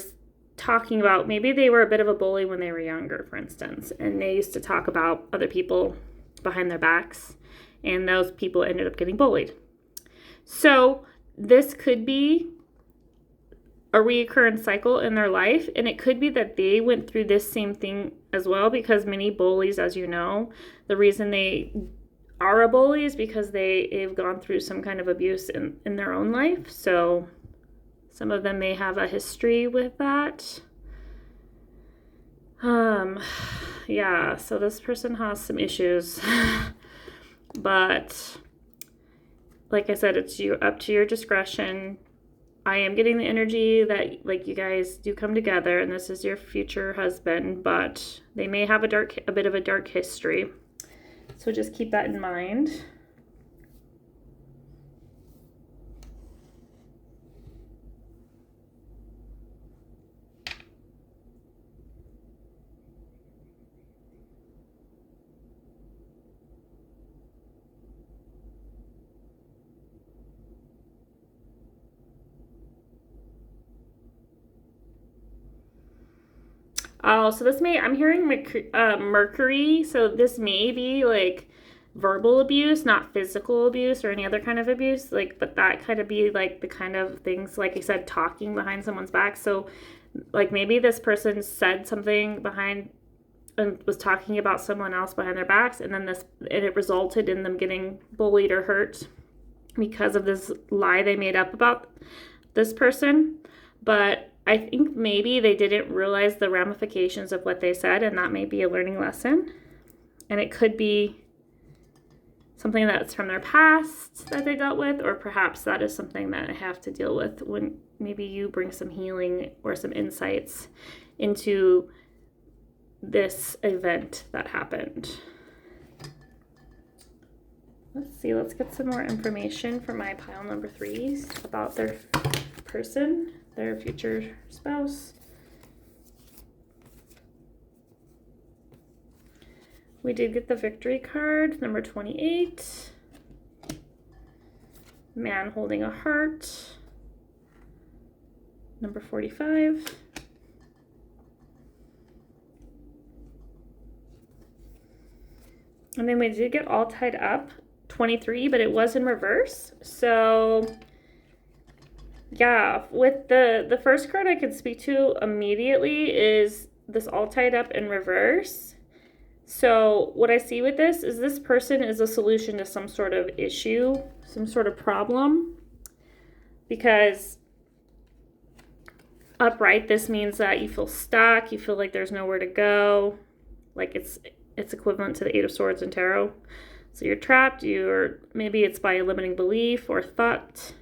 talking about. Maybe they were a bit of a bully when they were younger, for instance, and they used to talk about other people behind their backs, and those people ended up getting bullied. So this could be a recurrent cycle in their life, and it could be that they went through this same thing as well, because many bullies, as you know, the reason they are a bully is because they've gone through some kind of abuse in their own life. So some of them may have a history with that. Yeah, so this person has some issues. But like I said, it's up to your discretion. I am getting the energy that like you guys do come together, and this is your future husband, but they may have a bit of a dark history. So just keep that in mind. Oh, so I'm hearing Mercury, so this may be like verbal abuse, not physical abuse or any other kind of abuse, like, but that kind of be like the kind of things, like I said, talking behind someone's back. So like maybe this person said something behind and was talking about someone else behind their backs, and it resulted in them getting bullied or hurt because of this lie they made up about this person. But I think maybe they didn't realize the ramifications of what they said, and that may be a learning lesson. And it could be something that's from their past that they dealt with, or perhaps that is something that I have to deal with when maybe you bring some healing or some insights into this event that happened. Let's see, let's get some more information from my pile number 3s about their person, their future spouse. We did get the victory card, number 28. Man holding a heart, number 45. And then we did get all tied up, 23, but it was in reverse. So yeah, with the first card I could speak to immediately is this all tied up in reverse. So what I see with this is this person is a solution to some sort of issue, some sort of problem. Because upright, this means that you feel stuck, you feel like there's nowhere to go. Like it's equivalent to the 8 of Swords in tarot. So you're trapped, maybe it's by a limiting belief or thought,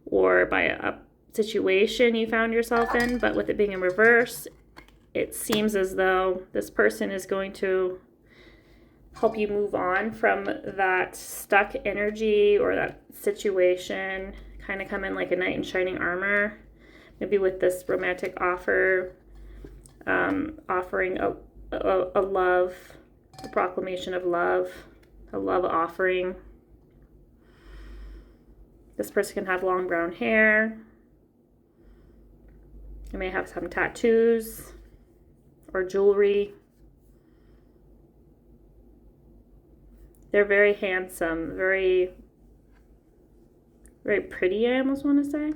or by a situation you found yourself in. But with it being in reverse, it seems as though this person is going to help you move on from that stuck energy or that situation, kind of come in like a knight in shining armor, maybe with this romantic offer, offering a love, a proclamation of love, a love offering. This person can have long brown hair. They may have some tattoos or jewelry. They're very handsome, very, very pretty, I almost want to say.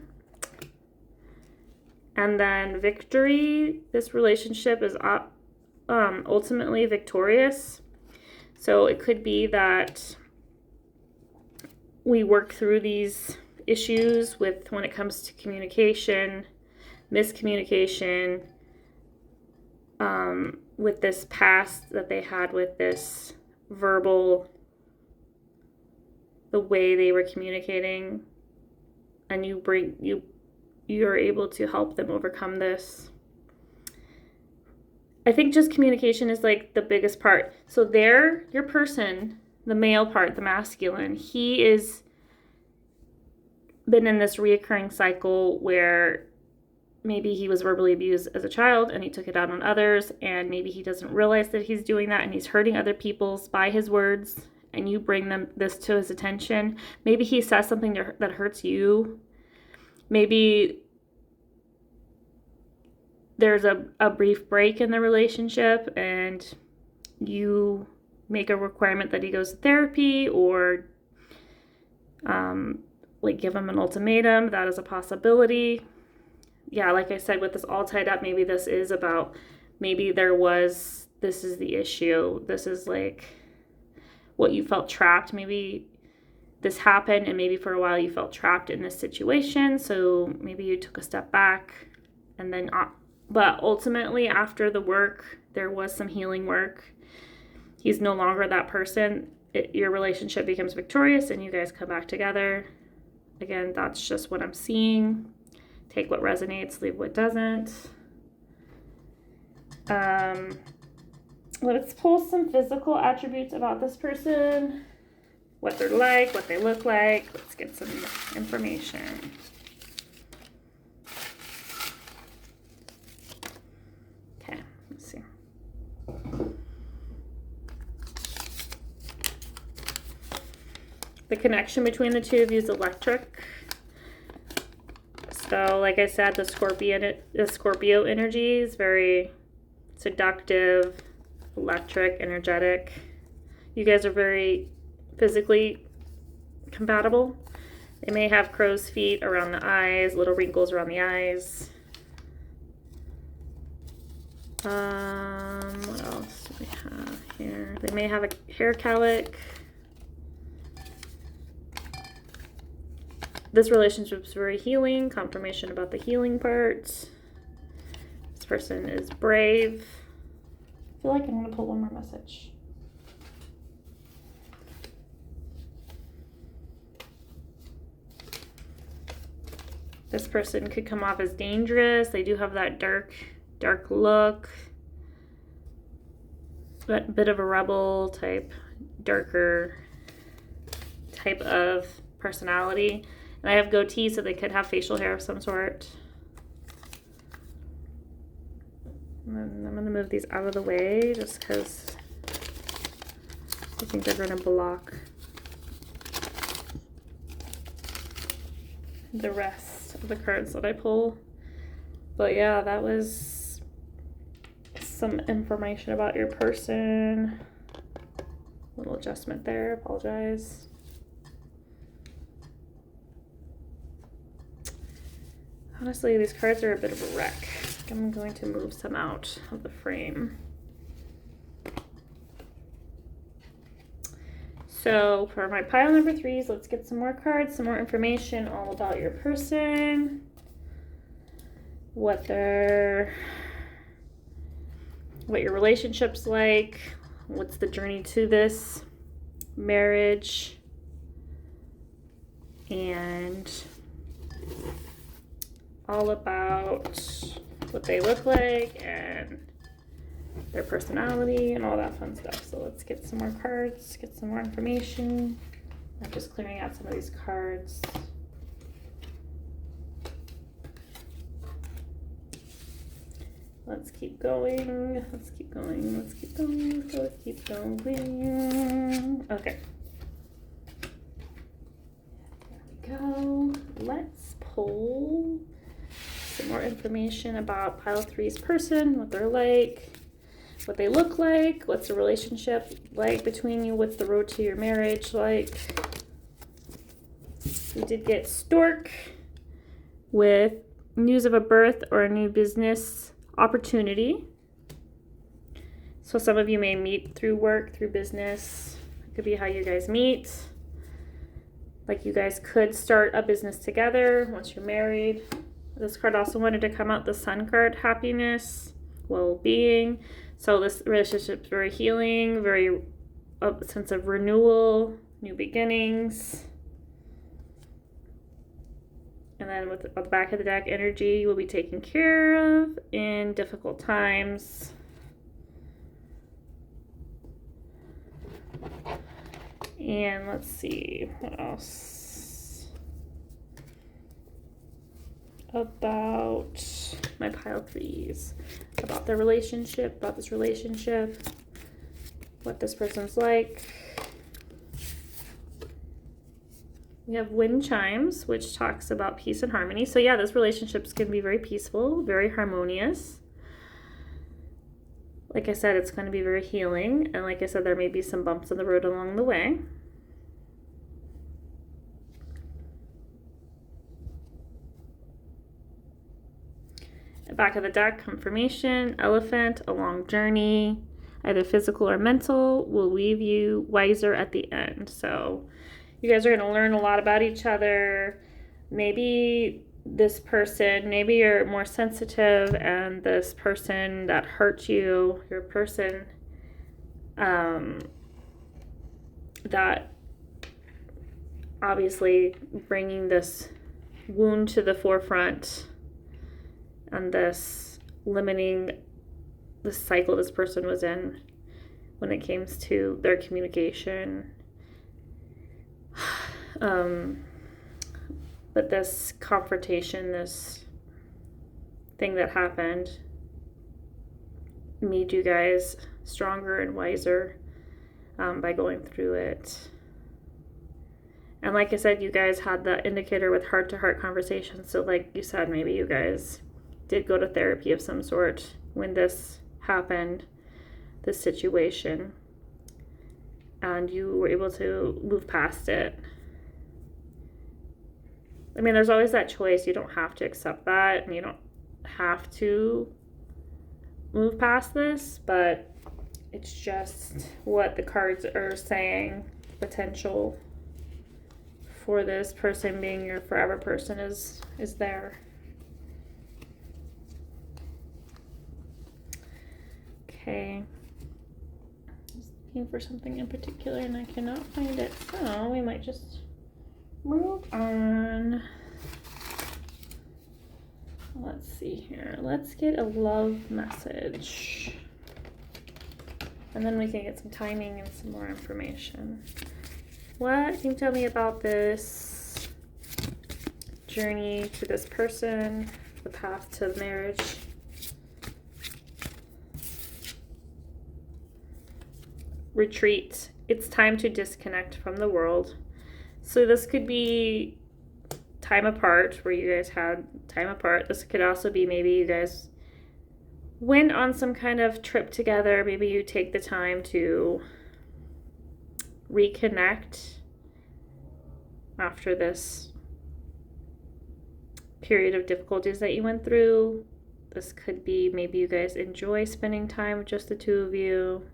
And then victory, this relationship is ultimately victorious. So it could be that we work through these issues when it comes to communication, miscommunication, with this past that they had with this verbal, the way they were communicating, and you're able to help them overcome this. I think just communication is like the biggest part. So your person, the male part, the masculine, he is been in this reoccurring cycle where maybe he was verbally abused as a child and he took it out on others, and maybe he doesn't realize that he's doing that and he's hurting other people by his words, and you bring this to his attention. Maybe he says something that hurts you. Maybe there's a brief break in the relationship and you make a requirement that he goes to therapy or like give him an ultimatum. That is a possibility. Yeah, like I said, with this all tied up, maybe this is about, maybe this is the issue. This is like what you felt trapped. Maybe this happened and maybe for a while you felt trapped in this situation. So maybe you took a step back and then, but ultimately after the work, there was some healing work. He's no longer that person. Your relationship becomes victorious and you guys come back together. Again, that's just what I'm seeing. Take what resonates, leave what doesn't. Let's pull some physical attributes about this person. What they're like, what they look like. Let's get some information. Okay, let's see. The connection between the two of you is electric. So, like I said, the Scorpio energy is very seductive, electric, energetic. You guys are very physically compatible. They may have crow's feet around the eyes, little wrinkles around the eyes. What else do we have here? They may have a hair cowlick. This relationship is very healing. Confirmation about the healing part. This person is brave. I feel like I'm going to pull one more message. This person could come off as dangerous. They do have that dark look. But bit of a rebel type, darker type of personality. And I have goatee, so they could have facial hair of some sort. And then I'm going to move these out of the way just because I think they're going to block the rest of the cards that I pull. But yeah, that was some information about your person. Little adjustment there, apologize. Honestly, these cards are a bit of a wreck. I'm going to move some out of the frame. So for my pile number 3s, let's get some more cards, some more information all about your person. What your relationship's like. What's the journey to this marriage. And all about what they look like and their personality and all that fun stuff. So let's get some more cards, get some more information. I'm just clearing out some of these cards. Let's keep going. Let's keep going. Let's keep going. Let's keep going. Okay. There we go. Let's pull some more information about pile 3's person, what they're like, what they look like, what's the relationship like between you, what's the road to your marriage like. We did get Stork with news of a birth or a new business opportunity. So some of you may meet through work, through business. It could be how you guys meet. Like you guys could start a business together once you're married. This card also wanted to come out, the Sun card, happiness, well-being. So this relationship is very healing, very a sense of renewal, new beginnings. And then with the back of the deck, energy will be taken care of in difficult times. And let's see, what else? About my pile 3s, about their relationship, about this relationship, what this person's like. We have wind chimes, which talks about peace and harmony. So yeah, this relationship's can be very peaceful, very harmonious. Like I said, it's going to be very healing. And like I said, there may be some bumps in the road along the way. Back of the deck, confirmation, elephant, a long journey, either physical or mental, will leave you wiser at the end. So you guys are going to learn a lot about each other. Maybe this person, maybe you're more sensitive, and this person that hurt you, your person that obviously bringing this wound to the forefront and this limiting the cycle this person was in when it came to their communication. But this confrontation, this thing that happened, made you guys stronger and wiser by going through it. And like I said, you guys had the indicator with heart-to-heart conversations. So like you said, maybe you guys did go to therapy of some sort when this happened, this situation, and you were able to move past it. I mean, there's always that choice. You don't have to accept that, and you don't have to move past this, but it's just what the cards are saying. Potential for this person being your forever person is there. Okay. I was looking for something in particular and I cannot find it, so we might just move on. Let's see here. Let's get a love message. And then we can get some timing and some more information. What can you tell me about this journey to this person, the path to marriage? Retreat. It's time to disconnect from the world. So this could be time apart, where you guys had time apart. This could also be maybe you guys went on some kind of trip together. Maybe you take the time to reconnect after this period of difficulties that you went through. This could be maybe you guys enjoy spending time with just the two of you,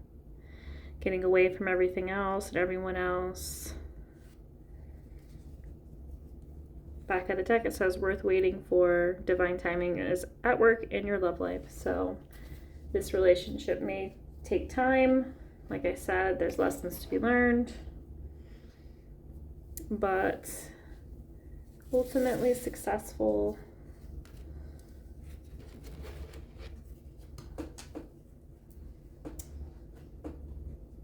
getting away from everything else and everyone else. Back of the deck, it says worth waiting for. Divine timing is at work in your love life. So this relationship may take time. Like I said, there's lessons to be learned, but ultimately successful.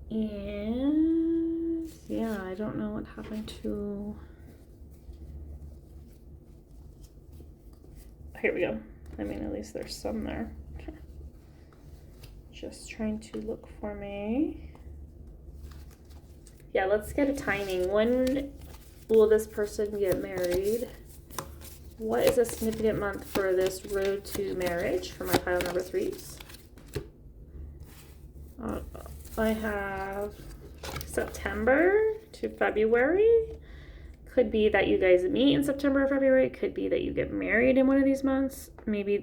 And yeah, I don't know what happened to... Here we go. I mean, at least there's some there. Okay. Just trying to look for me. Yeah, let's get a timing. When will this person get married? What is a significant month for this road to marriage for my pile number 3s? I have September to February. Could be that you guys meet in September or February. Could be that you get married in one of these months. Maybe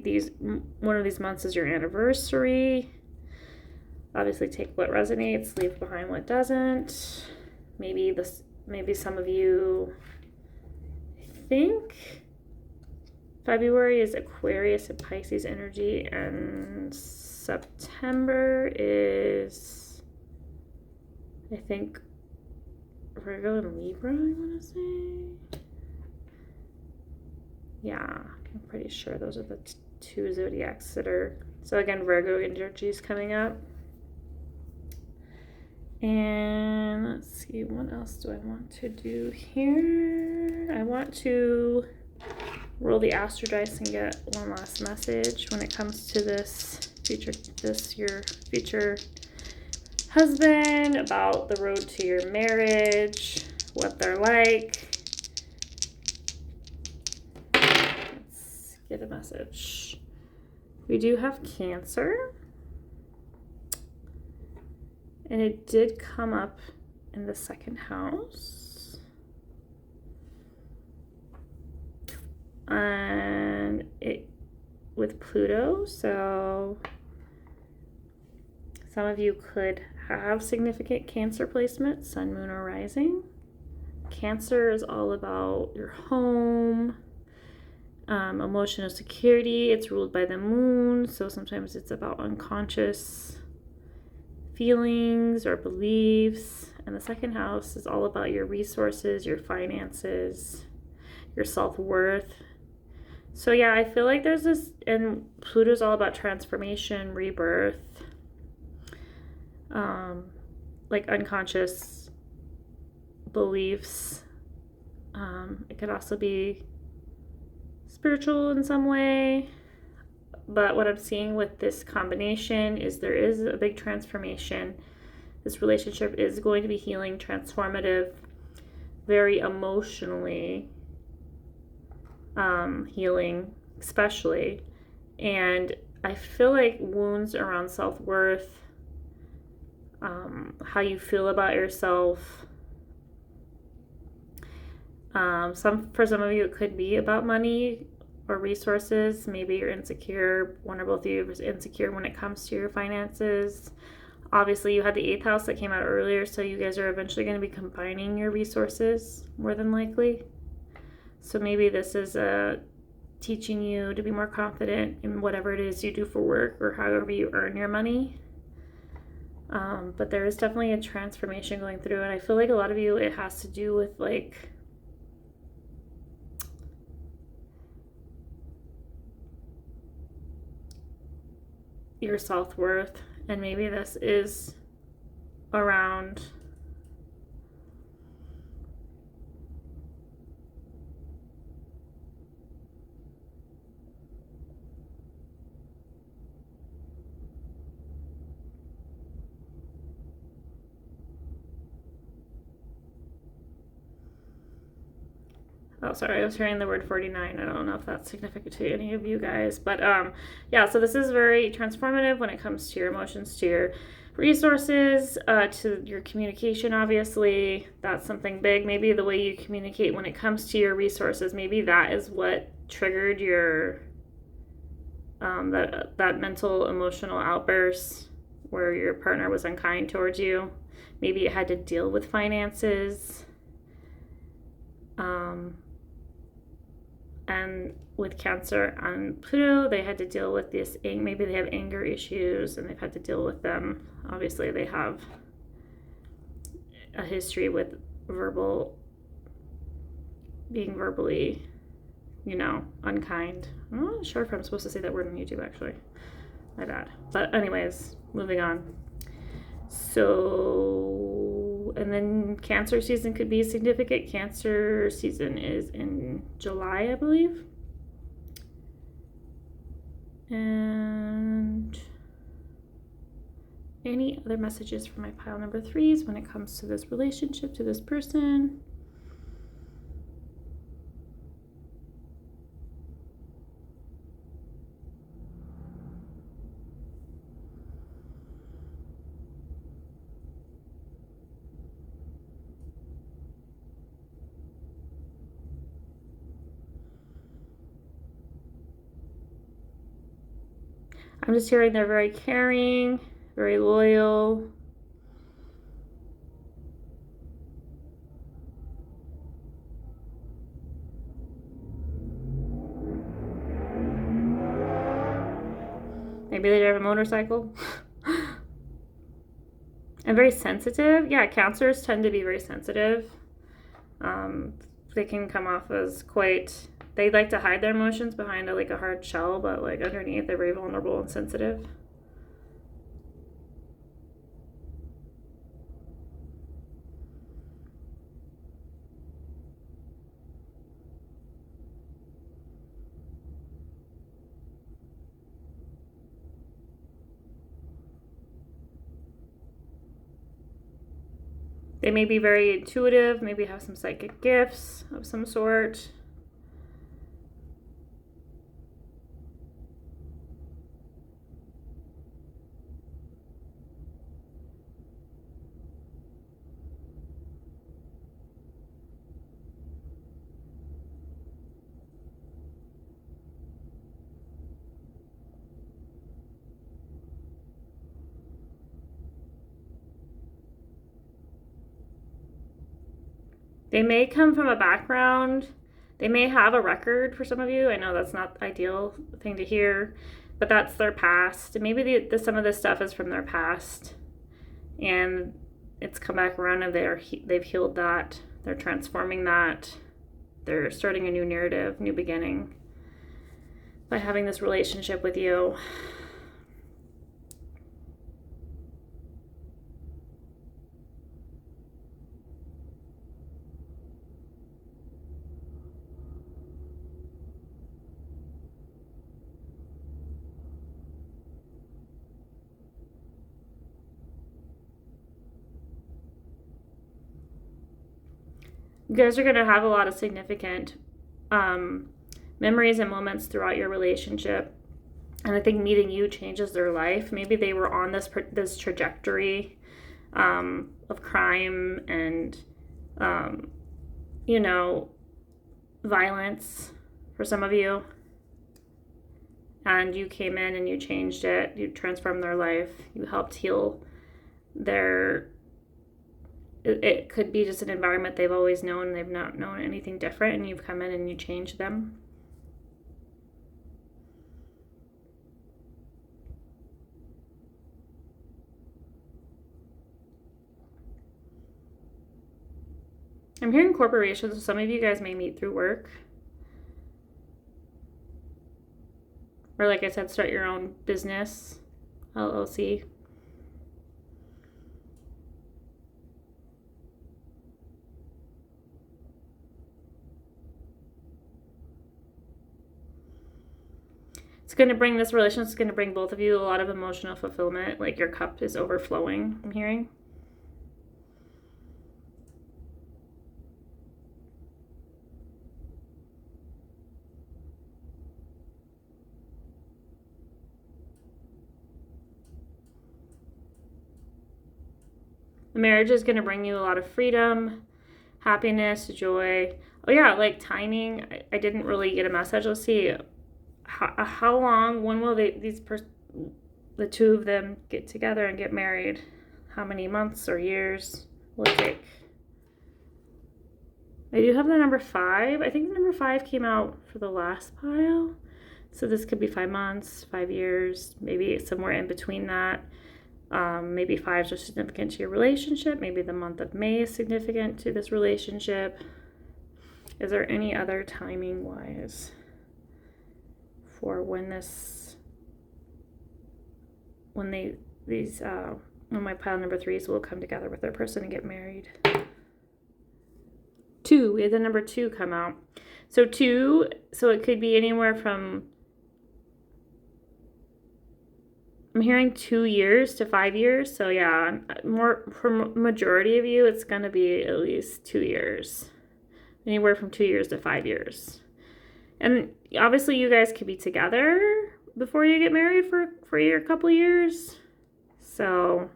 one of these months is your anniversary. Obviously, take what resonates, leave behind what doesn't. Maybe some of you, I think February is Aquarius and Pisces energy, and September is, I think, Virgo and Libra, I want to say. Yeah, I'm pretty sure those are the two zodiacs that are... So again, Virgo energy is coming up. And let's see, what else do I want to do here? I want to roll the Astro Dice and get one last message when it comes to your future husband, about the road to your marriage, what they're like. Let's get a message. We do have Cancer. And it did come up in the second house. And it with Pluto, so some of you could have significant Cancer placement, Sun, Moon, or Rising. Cancer is all about your home, emotional security. It's ruled by the moon, so sometimes it's about unconscious feelings or beliefs. And the second house is all about your resources, your finances, your self-worth. So yeah, I feel like there's this, and Pluto's all about transformation, rebirth, like unconscious beliefs. It could also be spiritual in some way. But what I'm seeing with this combination is there is a big transformation. This relationship is going to be healing, transformative, very emotionally healing, especially. And I feel like wounds around self-worth, how you feel about yourself. For some of you, it could be about money or resources. Maybe you're insecure. One or both of you is insecure when it comes to your finances. Obviously, you had the 8th house that came out earlier, so you guys are eventually going to be combining your resources, more than likely. So maybe this is teaching you to be more confident in whatever it is you do for work or however you earn your money. But there is definitely a transformation going through, and I feel like a lot of you, it has to do with like your self-worth, and maybe this is around oh, sorry, I was hearing the word 49. I don't know if that's significant to any of you guys. But yeah, so this is very transformative when it comes to your emotions, to your resources, to your communication, obviously. That's something big. Maybe the way you communicate when it comes to your resources, maybe that is what triggered your that mental emotional outburst where your partner was unkind towards you. Maybe it had to deal with finances. And with Cancer on Pluto, they had to deal with this, maybe they have anger issues and they've had to deal with them. Obviously, they have a history with being verbally, unkind. I'm not sure if I'm supposed to say that word on YouTube, actually. My bad. But anyways, moving on. So, and then Cancer season could be significant. Cancer season is in July, I believe. And any other messages for my pile number 3s when it comes to this relationship, to this person? I'm just hearing they're very caring, very loyal. Maybe they drive a motorcycle. And very sensitive. Yeah, Cancers tend to be very sensitive. They can come off as they like to hide their emotions behind a hard shell, but underneath they're very vulnerable and sensitive. They may be very intuitive, maybe have some psychic gifts of some sort. They may come from a background, they may have a record for some of you. I know that's not the ideal thing to hear, but that's their past. Maybe some of this stuff is from their past, and it's come back around and they've healed that. They're transforming that. They're starting a new narrative, new beginning by having this relationship with you. You guys are going to have a lot of significant memories and moments throughout your relationship. And I think meeting you changes their life. Maybe they were on this trajectory of crime and, violence for some of you. And you came in and you changed it. You transformed their life. You helped heal their... It could be just an environment they've always known. They've not known anything different, and you've come in and you changed them. I'm hearing corporations, so some of you guys may meet through work. Or like I said, start your own business, LLC. It's going to bring, this relationship is going to bring both of you a lot of emotional fulfillment. Like your cup is overflowing, I'm hearing. The marriage is going to bring you a lot of freedom, happiness, joy. Oh yeah, like timing. I didn't really get a message. Let's see. How long, when will the two of them get together and get married? How many months or years will it take? I do have the number 5. I think the number 5 came out for the last pile. So this could be 5 months, 5 years, maybe somewhere in between that. Maybe 5s are significant to your relationship. Maybe the month of May is significant to this relationship. Is there any other timing wise for when my pile number 3s will come together with their person and get married? 2, we had the number 2 come out. So 2, so it could be anywhere from, I'm hearing 2 years to 5 years. So yeah, more for majority of you, it's going to be at least 2 years. Anywhere from 2 years to 5 years. And obviously you guys could be together before you get married for a couple years. So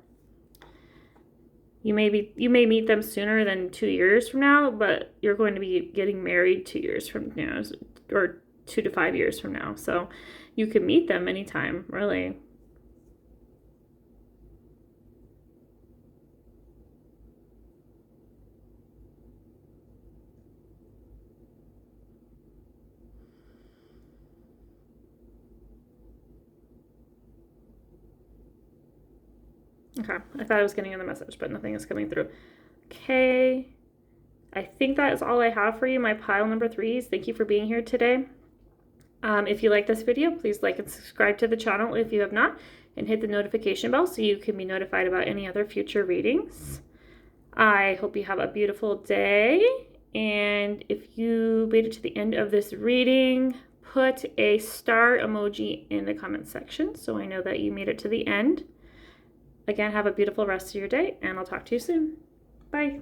you may meet them sooner than 2 years from now, but you're going to be getting married 2 years from now, or 2 to 5 years from now. So you can meet them anytime, really. Okay, I thought I was getting another message, but nothing is coming through. Okay, I think that is all I have for you, my pile number 3s. Thank you for being here today. If you like this video, please like and subscribe to the channel if you have not, and hit the notification bell so you can be notified about any other future readings. I hope you have a beautiful day, and if you made it to the end of this reading, put a star emoji in the comment section so I know that you made it to the end. Again, have a beautiful rest of your day, and I'll talk to you soon. Bye.